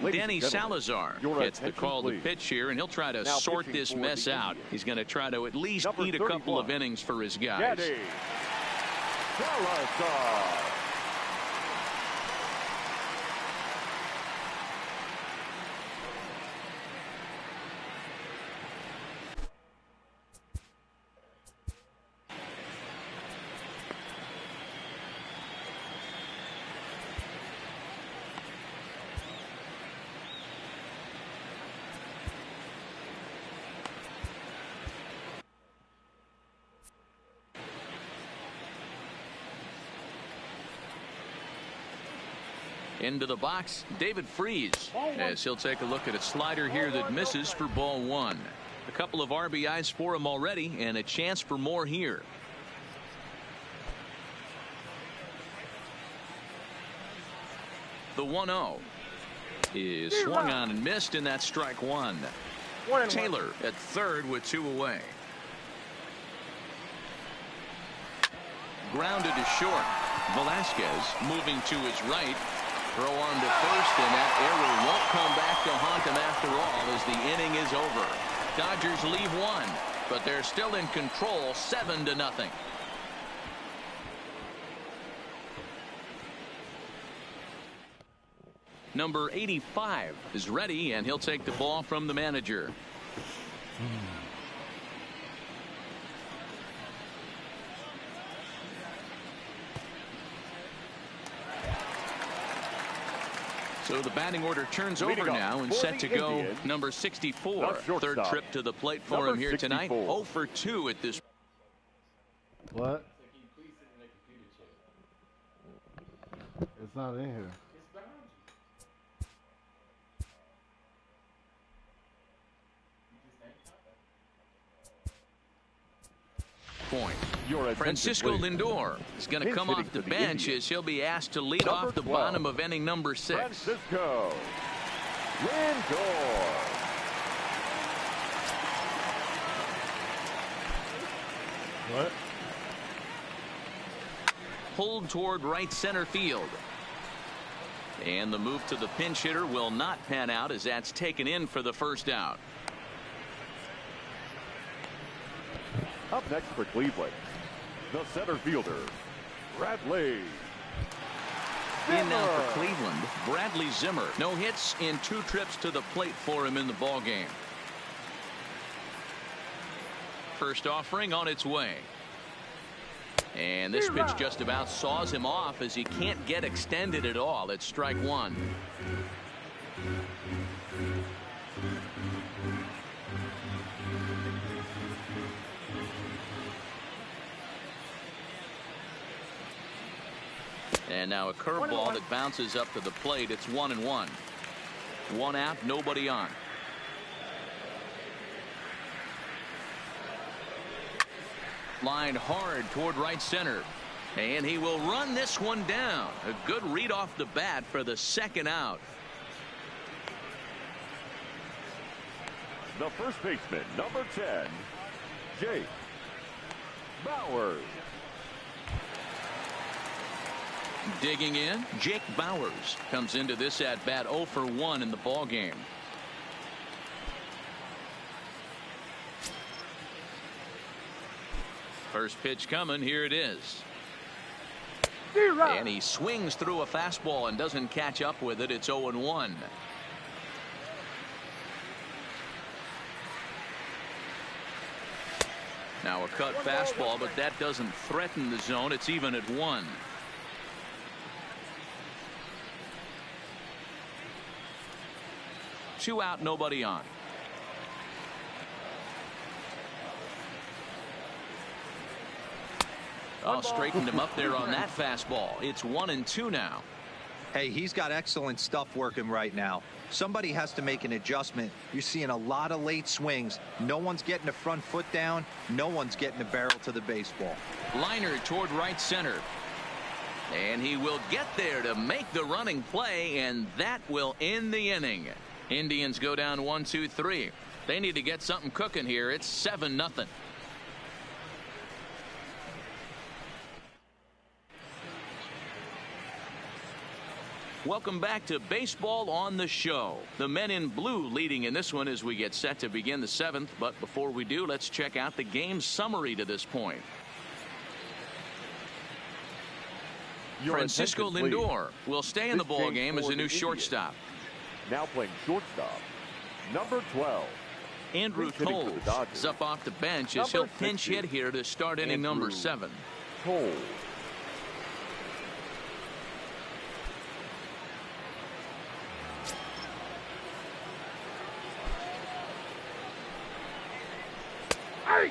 Danny Salazar gets the call to pitch here, and he'll try to sort this mess out. He's going to try to at least eat a couple of innings for his guys. Danny Salazar. Into the box, David Freese, as he'll take a look at a slider here that misses for ball one. A couple of RBIs for him already, and a chance for more here. The 1-0 is swung on and missed, and that's strike one. Taylor at third with 2 away. Grounded to short. Velasquez moving to his right. Throw on to first, and that error won't come back to haunt him after all as the inning is over. Dodgers leave one, but they're still in control, 7-0. Number 85 is ready, and he'll take the ball from the manager. So the batting order turns over now and set to go. Number 64, third trip to the plate for him here tonight. 0 for 2 at this. What? It's not in here. Point. Francisco Lindor is going to come off the bench as he'll be asked to lead off the bottom of inning number 6. Francisco Lindor. What? Pulled toward right center field. And the move to the pinch hitter will not pan out as that's taken in for the first out. Up next for Cleveland, the center fielder, Bradley. In now for Cleveland, Bradley Zimmer. No hits in 2 trips to the plate for him in the ballgame. First offering on its way. And this pitch just about saws him off as he can't get extended at all. It's strike one. And now a curveball that bounces up to the plate. It's 1-1. 1 out, nobody on. Line hard toward right center. And he will run this one down. A good read off the bat for the second out. The first baseman, number 10, Jake Bauers. Digging in, Jake Bauers comes into this at bat 0 for 1 in the ball game. First pitch coming, here it is. And he swings through a fastball and doesn't catch up with it. It's 0-1. Now a cut fastball, but that doesn't threaten the zone. It's even at 1. Two out, nobody on. Oh, straightened him up there on that fastball. It's 1-2 now. Hey, he's got excellent stuff working right now. Somebody has to make an adjustment. You're seeing a lot of late swings. No one's getting the front foot down. No one's getting the barrel to the baseball. Liner toward right center. And he will get there to make the running play, and that will end the inning. Indians go down 1-2-3. They need to get something cooking here. It's 7-0. Welcome back to Baseball on the Show. The men in blue leading in this one as we get set to begin the 7th. But before we do, let's check out the game summary to this point. Francisco Lindor will stay in the ball game as a new shortstop. Now playing shortstop, number 12. Andrew Toles is up off the bench as he'll pinch hit here to start inning number 7. Toles.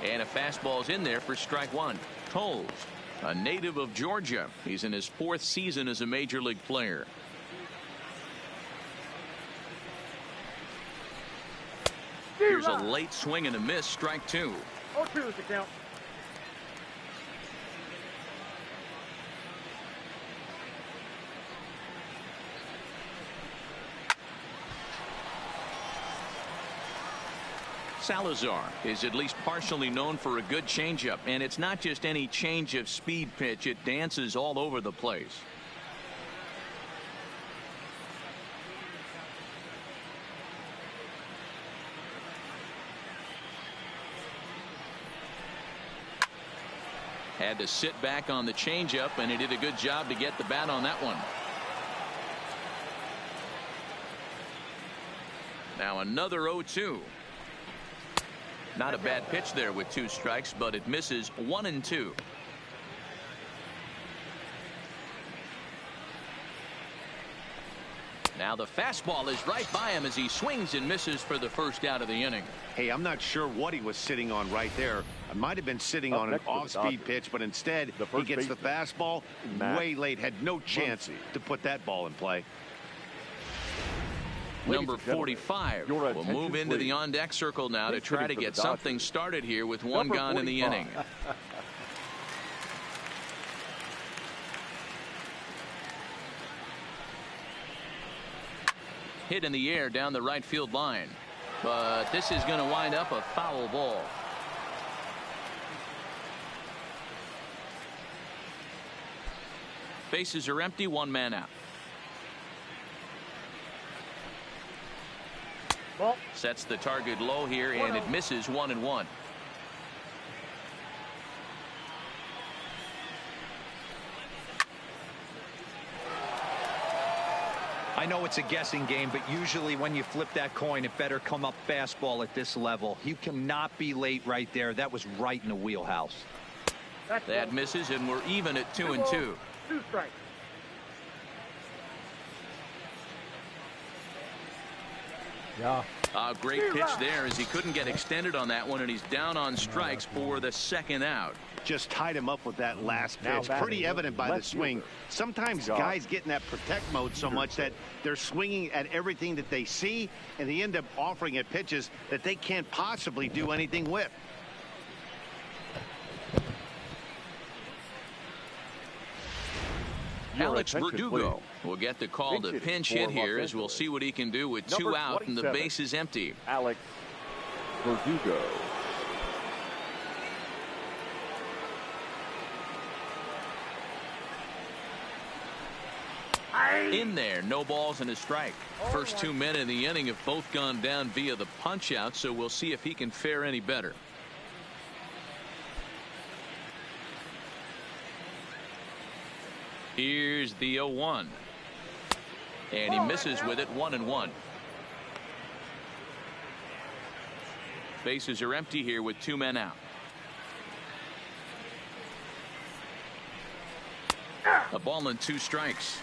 And a fastball's in there for strike one. Toles, a native of Georgia. He's in his 4th season as a major league player. Here's a late swing and a miss, strike 2. 0-2 is the count. Salazar is at least partially known for a good changeup, and it's not just any change of speed pitch. It dances all over the place. Had to sit back on the changeup, and he did a good job to get the bat on that one. Now another 0-2. Not a bad pitch there with 2 strikes, but it misses 1-2. Now the fastball is right by him as he swings and misses for the first out of the inning. Hey, I'm not sure what he was sitting on right there. I might have been sitting on an off-speed pitch, but instead he gets the fastball way late. Had no chance to put that ball in play. Number 45 will move into the on-deck circle now to try to get something started here with 1 gone in the inning. Hit in the air down the right field line, but this is going to wind up a foul ball. Bases are empty, 1 man out. Ball. Sets the target low here, and it misses 1-1. I know it's a guessing game, but usually when you flip that coin, it better come up fastball at this level. You cannot be late right there. That was right in the wheelhouse. That misses, and we're even at 2-2. 2 strikes. Yeah. A great pitch there as he couldn't get extended on that one, and he's down on strikes for the 2nd out. Just tied him up with that last pitch. Pretty evident by the swing. Sometimes guys get in that protect mode so much that they're swinging at everything that they see, and they end up offering at pitches that they can't possibly do anything with. Alex Verdugo will get the call to pinch hit here as we'll see what he can do with 2 out and the base is empty. Alex Verdugo. In there, no balls and a strike. First 2 men in the inning have both gone down via the punch out, so we'll see if he can fare any better. Here's the 0-1. And he misses with it, 1-1. Bases are empty here with 2 men out. A ball and 2 strikes.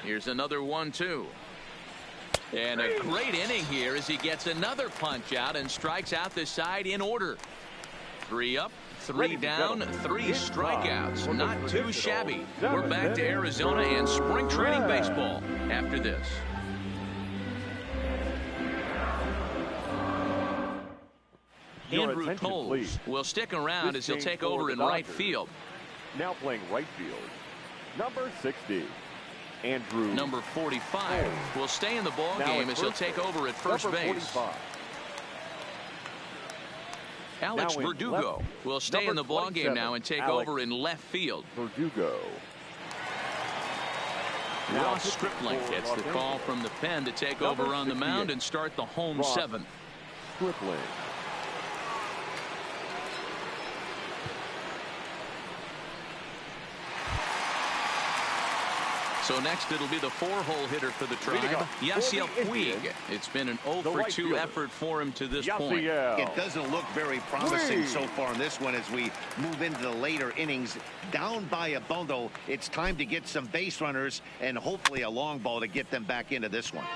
Here's another 1-2. And a great inning here as he gets another punch out and strikes out the side in order. 3 up, 3 down, 3 strikeouts. Not too shabby. We're back to Arizona and spring training baseball after this. Andrew Toles will stick around as he'll take over in right field. Now playing right field, number 60. Andrew. Number 45 will stay in the ball game as he'll take over at first base. Alex Verdugo will stay in the ball game now and take over in left field. Verdugo. Ross Stripling gets the call from the pen to take over on the mound and start the home 7th. Stripling. So next it'll be the 4-hole hitter for the Tribe, Yasiel Puig. It's been an 0-for-2 effort for him to this point. It doesn't look very promising so far in this one as we move into the later innings. Down by a bundle, it's time to get some base runners and hopefully a long ball to get them back into this one.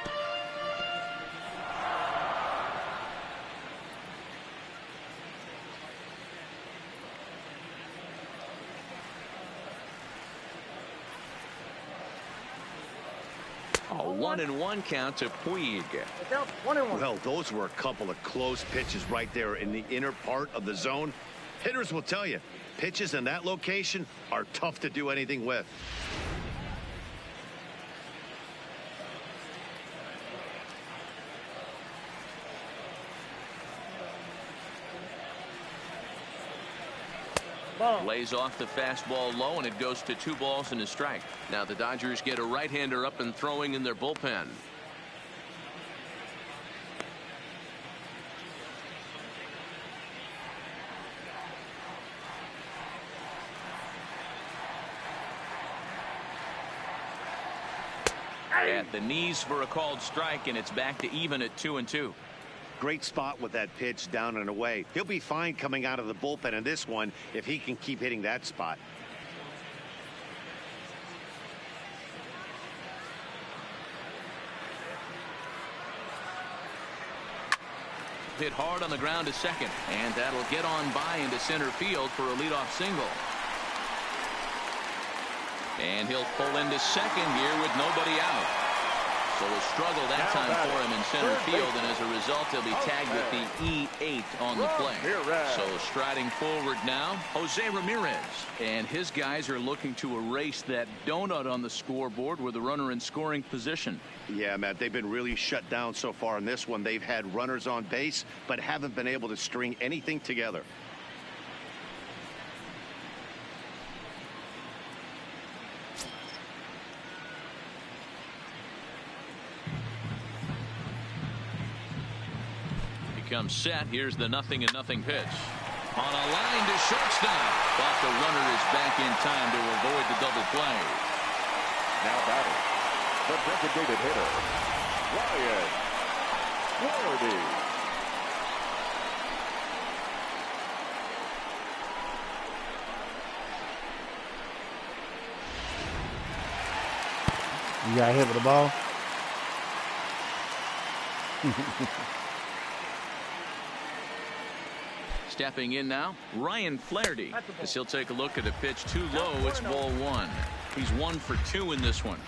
A 1-1 count to Puig. The count 1-1. Well, those were a couple of close pitches right there in the inner part of the zone. Hitters will tell you, pitches in that location are tough to do anything with. Lays off the fastball low, and it goes to 2 balls and a strike. Now the Dodgers get a right-hander up and throwing in their bullpen. At the knees for a called strike, and it's back to even at 2-2. Great spot with that pitch down and away. He'll be fine coming out of the bullpen in this one if he can keep hitting that spot. Hit hard on the ground to second, and that'll get on by into center field for a leadoff single. And he'll pull into second here with nobody out. So a struggle that time for him in center field, and as a result he'll be tagged with the E8 on the play. So striding forward now, Jose Ramirez, and his guys are looking to erase that donut on the scoreboard with a runner in scoring position. Yeah, Matt, they've been really shut down so far in this one. They've had runners on base but haven't been able to string anything together. Comes set. Here's the 0-0 pitch. On a line to shortstop, but the runner is back in time to avoid the double play. Now batting, the designated hitter, Ryan Flaherty. You got hit with the ball? Stepping in now, Ryan Flaherty, as he'll take a look at a pitch too low. It's ball 1. He's 1 for 2 in this one.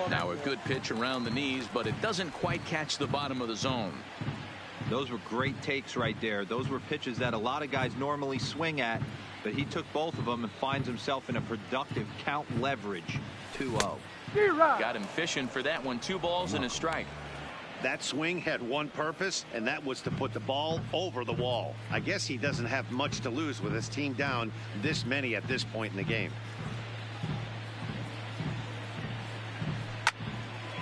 Now a good pitch around the knees, but it doesn't quite catch the bottom of the zone. Those were great takes right there. Those were pitches that a lot of guys normally swing at, but he took both of them and finds himself in a productive count leverage. 2-0. Got him fishing for that one. 2 balls and a strike. That swing had one purpose, and that was to put the ball over the wall. I guess he doesn't have much to lose with his team down this many at this point in the game.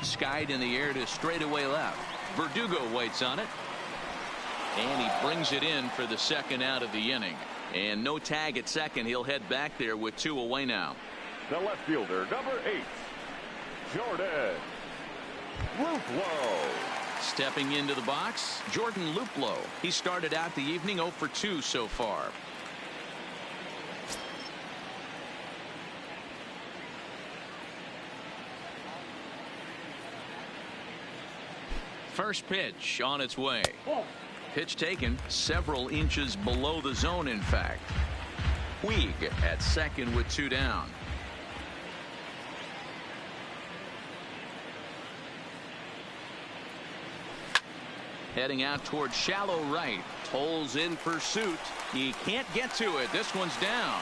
Skied in the air to straightaway left. Verdugo waits on it. And he brings it in for the second out of the inning. And no tag at second. He'll head back there with 2 away now. The left fielder, number 8, Jordan Luplow. Stepping into the box, Jordan Luplow. He started out the evening 0 for 2 so far. First pitch on its way. Pitch taken several inches below the zone, in fact. Puig at second with 2 down. Heading out toward shallow right. Tolles in pursuit. He can't get to it. This one's down.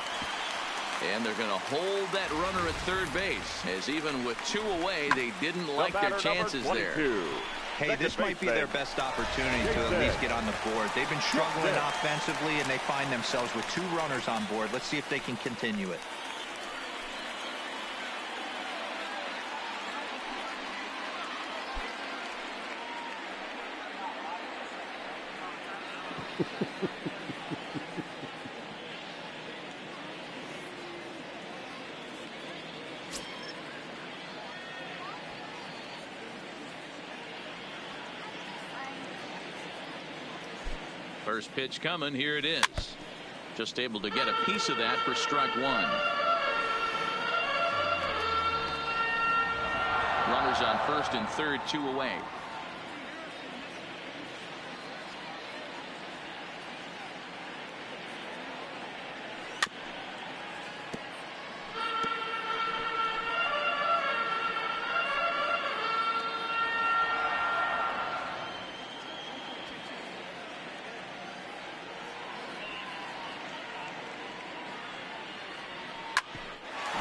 And they're going to hold that runner at third base, as even with 2 away, they didn't like their chances there. Hey, this might be their best opportunity to at least get on the board. They've been struggling offensively, and they find themselves with 2 runners on board. Let's see if they can continue it. First pitch coming. Here it is. Just able to get a piece of that for strike 1. Runners on first and third, 2 away.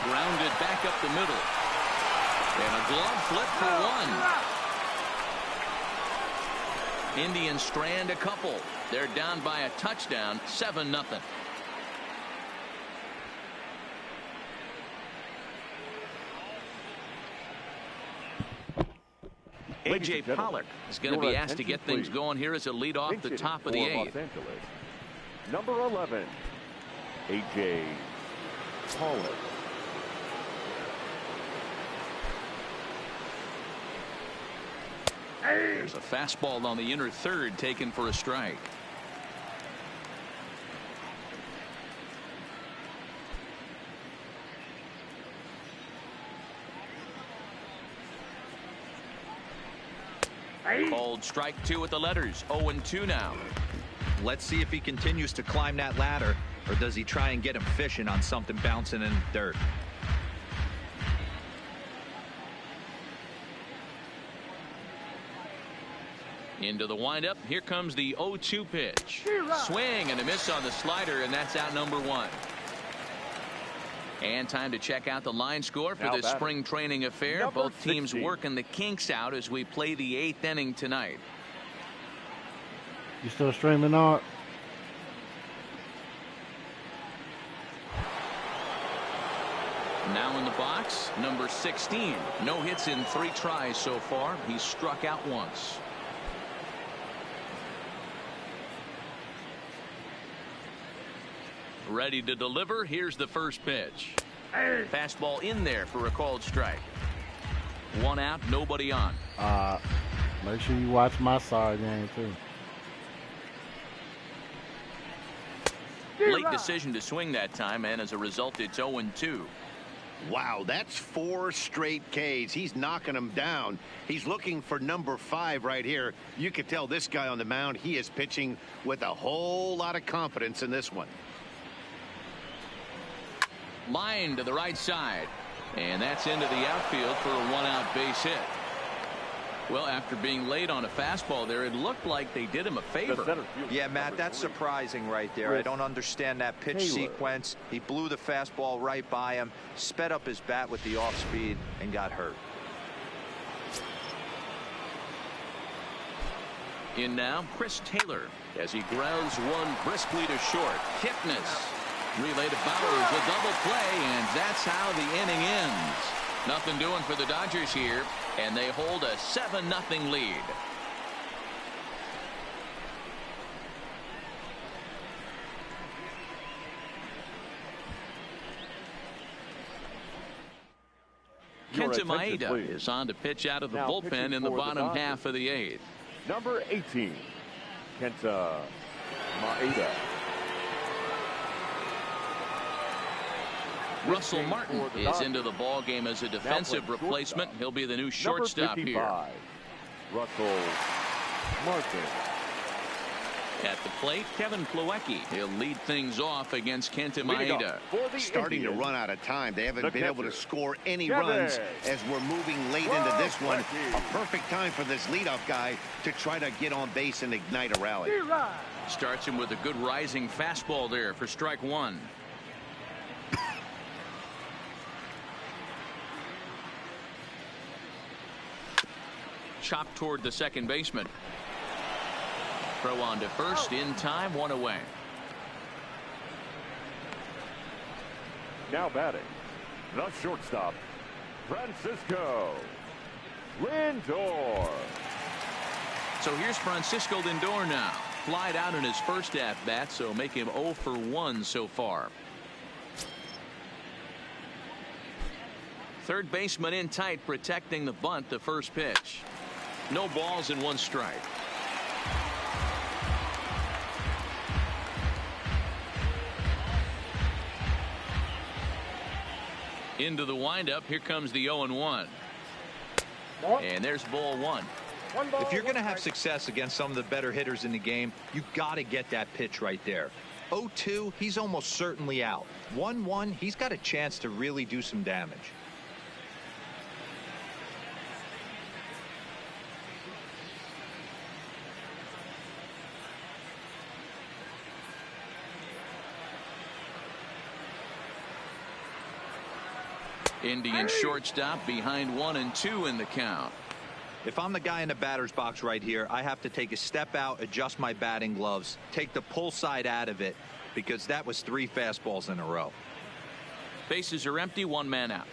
Grounded back up the middle. And a glove flip for 1. Indians strand a couple. They're down by a touchdown, 7-0. A.J. Pollock is going to be asked to get things going here as a lead off the top of the 8th. Number 11, A.J. Pollock. There's a fastball on the inner third taken for a strike. Called strike 2 with the letters. 0-2 now. Let's see if he continues to climb that ladder, or does he try and get him fishing on something bouncing in the dirt. Into the windup. Here comes the 0-2 pitch. Swing and a miss on the slider, and that's out number 1. And time to check out the line score for this spring training affair. Both teams working the kinks out as we play the 8th inning tonight. You still streaming, Art? Now in the box, number 16. No hits in 3 tries so far. He's struck out once. Ready to deliver. Here's the first pitch. Fastball in there for a called strike. 1 out, nobody on. Make sure you watch my side game too. Late decision to swing that time, and as a result, it's 0-2. Wow, that's 4 straight Ks. He's knocking them down. He's looking for number 5 right here. You could tell this guy on the mound, he is pitching with a whole lot of confidence in this one. Line to the right side, and that's into the outfield for a 1-out base hit. Well, after being late on a fastball there, it looked like they did him a favor. Yeah, Matt, that's surprising right there. I don't understand that pitch sequence. He blew the fastball right by him, sped up his bat with the off speed, and got hurt. In now, Chris Taylor as he grounds one briskly to short. Kipnis. Relay to Bowers, a double play, and that's how the inning ends. Nothing doing for the Dodgers here, and they hold a 7-0 lead. Kenta Maeda is on to pitch out of the bullpen in the bottom half of the 8th. Number 18, Kenta Maeda. Russell Martin is into the ball game as a defensive replacement. He'll be the new shortstop here. Russell Martin. At the plate, Kevin Plawecki. He'll lead things off against Kenta Maeda. Starting to run out of time. They haven't been able to score any runs as we're moving late into this one. A perfect time for this leadoff guy to try to get on base and ignite a rally. Starts him with a good rising fastball there for strike 1. Chopped toward the second baseman. Throw on to first in time, 1 away. Now batting, the shortstop, Francisco Lindor. So here's Francisco Lindor now. Flied out in his first at-bat, so make him 0 for 1 so far. Third baseman in tight, protecting the bunt, the first pitch. No balls and 1 strike. Into the windup. Here comes the 0-1. And there's ball one. If you're going to have success against some of the better hitters in the game, you got to get that pitch right there. 0-2, he's almost certainly out. 1-1, he's got a chance to really do some damage. Indian shortstop behind 1-2 in the count. If I'm the guy in the batter's box right here, I have to take a step out, adjust my batting gloves, take the pull side out of it, because that was 3 fastballs in a row. Bases are empty, 1 man out.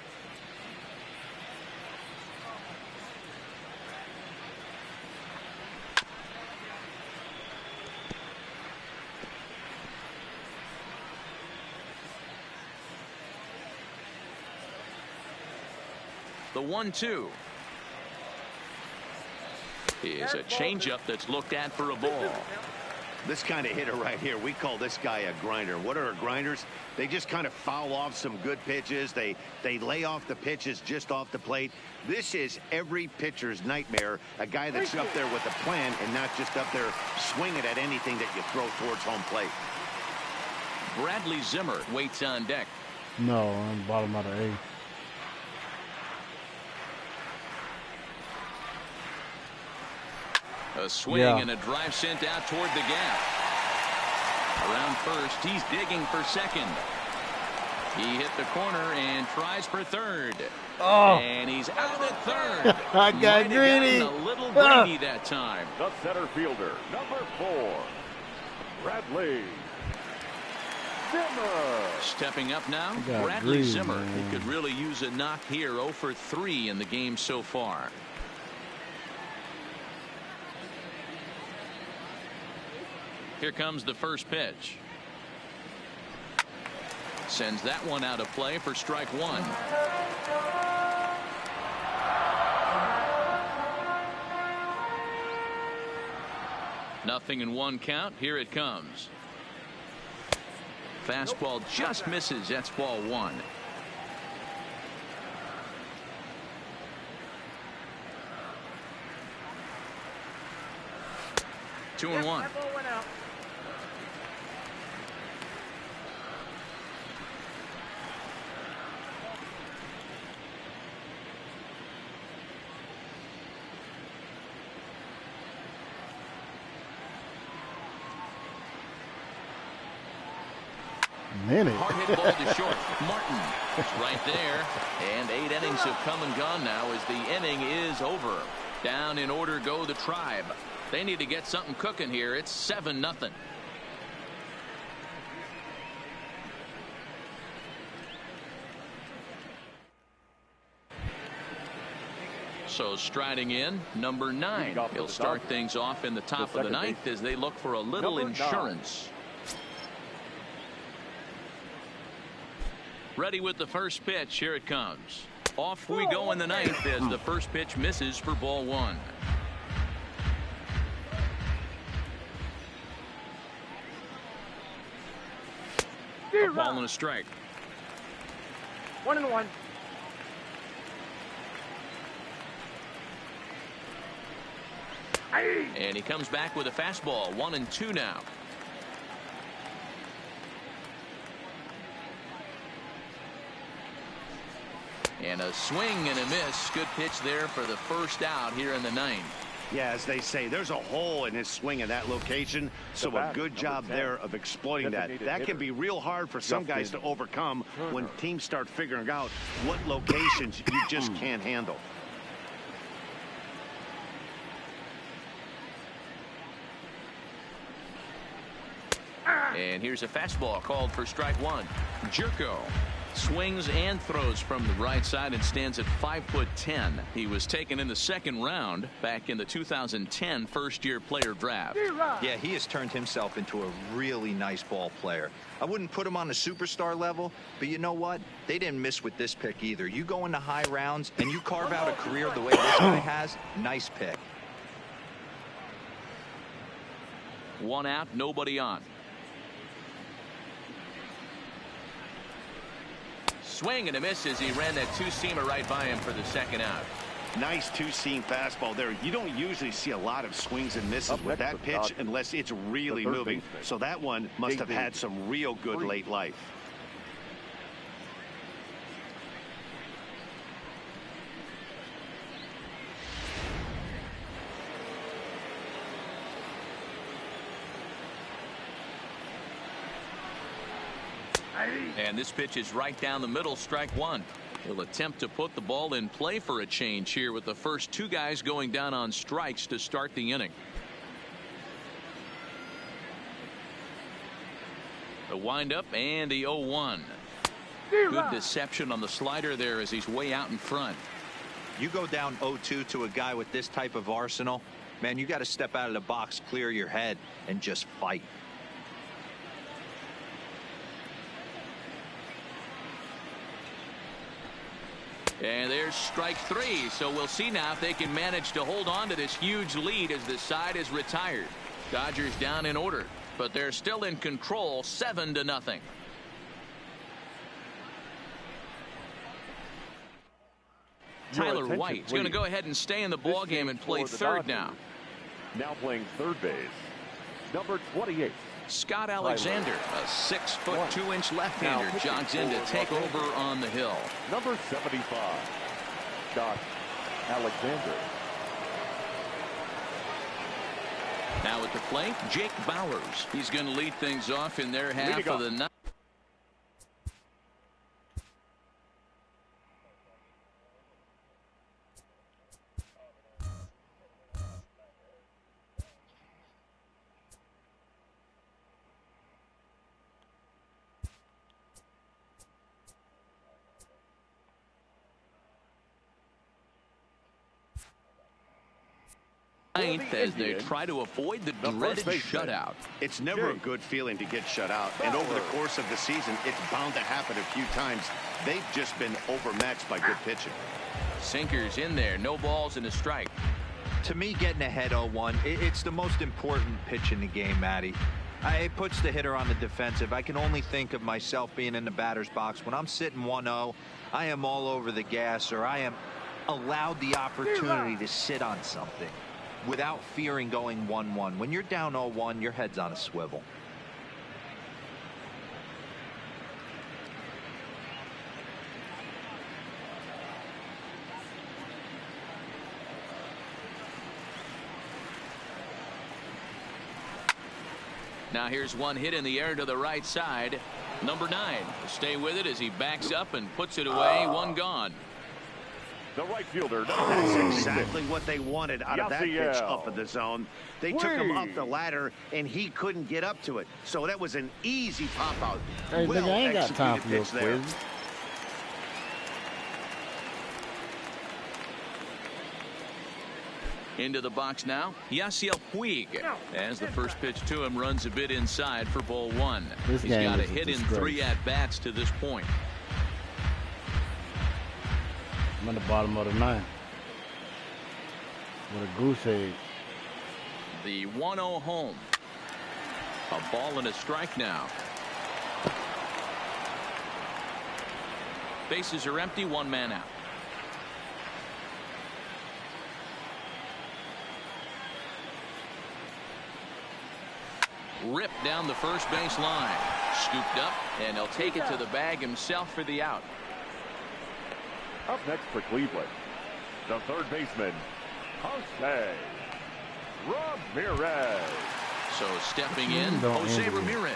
The 1-2 is a changeup that's looked at for a ball. This kind of hitter right here, we call this guy a grinder. What are grinders? They just kind of foul off some good pitches. They lay off the pitches just off the plate. This is every pitcher's nightmare, a guy that's up there with a plan and not just up there swinging at anything that you throw towards home plate. Bradley Zimmer waits on deck. No, I'm bottom of the 8th. A swing and a drive sent out toward the gap. Around first, he's digging for second. He hit the corner and tries for third. Oh. And he's out at third. I got greedy. A little greedy that time. The center fielder, number 4, Bradley Zimmer. Stepping up now, Bradley greedy, Zimmer. man. He could really use a knock here. 0 for 3 in the game so far. Here comes the first pitch. Sends that one out of play for strike 1. Nothing in 1 count. Here it comes. Fastball just misses. That's ball 1. Two and 1. Hard hit ball to short. Martin is right there. And 8 innings have come and gone now as the inning is over. Down in order go the Tribe. They need to get something cooking here. It's 7-0. So striding in, number 9. He'll start things off in the top of the 9th as they look for a little insurance. Ready with the first pitch. Here it comes. Off we go in the 9th as the first pitch misses for ball 1. A ball and a strike. 1-1. And he comes back with a fastball. 1-2 now. And a swing and a miss. Good pitch there for the first out here in the 9th. Yeah, as they say, there's a hole in his swing in that location. So a good job there of exploiting that. That can be real hard for some guys to overcome when teams start figuring out what locations you just can't handle. And here's a fastball called for strike 1. Jerko swings and throws from the right side and stands at 5'10". He was taken in the 2nd round back in the 2010 first-year player draft. Yeah, he has turned himself into a really nice ball player. I wouldn't put him on the superstar level, but you know what? They didn't miss with this pick either. You go into high rounds and you carve out a career the way this guy has. Nice pick. 1 out, nobody on. Swing and a miss as he ran that 2-seamer right by him for the 2nd out. Nice two-seam fastball there. You don't usually see a lot of swings and misses with that pitch unless it's really moving. So that one must have had some real good late life. And this pitch is right down the middle, strike one. He'll attempt to put the ball in play for a change here with the first two guys going down on strikes to start the inning. The windup and the 0-1. Good deception on the slider there as he's way out in front. You go down 0-2 to a guy with this type of arsenal, man, you got to step out of the box, clear your head, and just fight. And there's strike three. So we'll see now if they can manage to hold on to this huge lead as the side is retired. Dodgers down in order, but they're still in control, 7-0. Tyler White's going to go ahead and stay in the ball game and play third now. Now playing third base, number 28. Scott Alexander, a 6'2" left-hander, jogs in to take over on the hill. Number 75, Scott Alexander. Now at the plate, Jake Bowers. He's going to lead things off in their half of the night. As they try to avoid the dreaded shutout. It's never a good feeling to get shut out, and over the course of the season it's bound to happen a few times. They've just been overmatched by good pitching. Sinkers in there, no balls and a strike. To me, getting ahead 0-1, it's the most important pitch in the game, Matty. It puts the hitter on the defensive. I can only think of myself being in the batter's box. When I'm sitting 1-0, I am all over the gas, or I am allowed the opportunity to sit on something without fearing going 1-1. When you're down 0-1, your head's on a swivel. Now here's one hit in the air to the right side. Number 9 will stay with it as he backs up and puts it away. One gone. The right fielder. That's exactly what they wanted out of that pitch up in the zone. They took him up the ladder, and he couldn't get up to it. So that was an easy pop out. Hey, nigga, I ain't got time for your quiz. Into the box now, Yasiel Puig. As the first pitch to him runs a bit inside for ball one. He's got a hit in 3 at-bats to this point. I'm in the bottom of the 9th with a goose egg. The 1-0 home. A ball and a strike now. Bases are empty, 1 man out. Ripped down the first base line. Scooped up, and he'll take it to the bag himself for the out. Up next for Cleveland, the third baseman, Jose Ramirez. So stepping in, Jose Ramirez.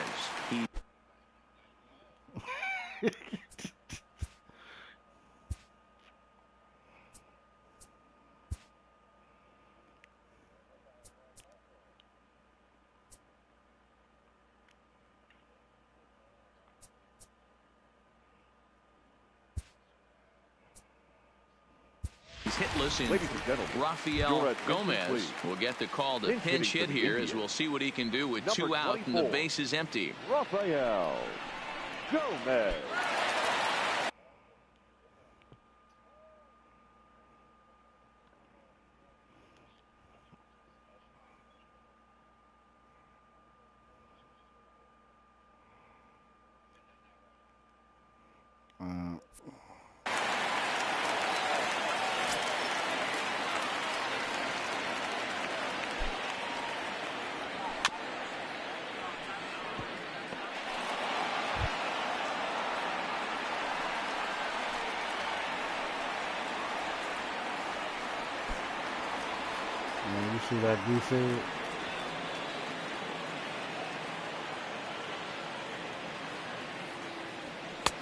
Hitless in Rafael Gomez will get the call to pinch hit here as we'll see what he can do with 2 out and the base is empty. Rafael Gomez. Man, you see that goose head?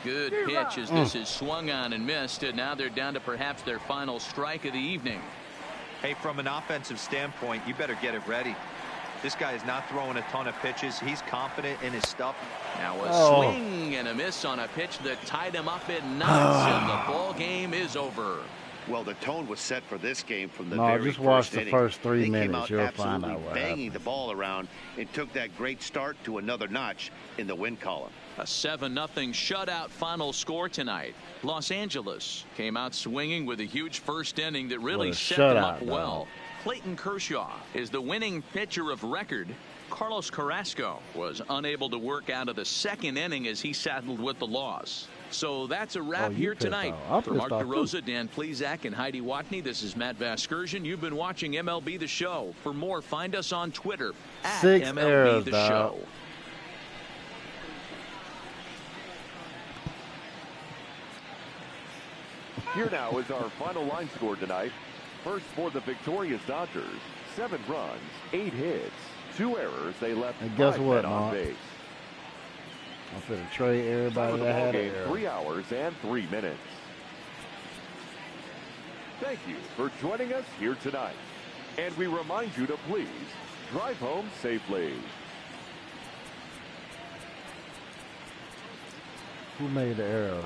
Good pitch as this is swung on and missed, and now they're down to perhaps their final strike of the evening. Hey, from an offensive standpoint, you better get it ready. This guy is not throwing a ton of pitches. He's confident in his stuff. Now a swing and a miss on a pitch that tied him up in knots, and the ball game is over. Well, the tone was set for this game from the very just watch first the inning. first 3 They came minutes. out You'll find absolutely out what banging happened. the ball around and took that great start to another notch in the win column. A 7-0 shutout final score tonight. Los Angeles came out swinging with a huge first inning that really set them up well. Clayton Kershaw is the winning pitcher of record. Carlos Carrasco was unable to work out of the second inning as he saddled with the loss. So that's a wrap here tonight. For Mark DeRosa, Dan Plezak, and Heidi Watney, this is Matt Vasgersian. You've been watching MLB The Show. For more, find us on Twitter at MLB The Show. Here now is our final line score tonight. First for the victorious Dodgers, 7 runs, 8 hits, 2 errors. They left 5 men on base. I'm finna trade everybody that had game, 3 hours and 3 minutes. Thank you for joining us here tonight. And we remind you to please drive home safely. Who made the error?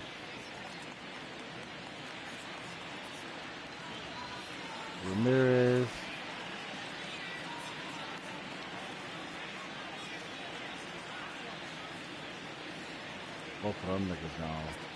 Ramirez. Both of them niggas gone.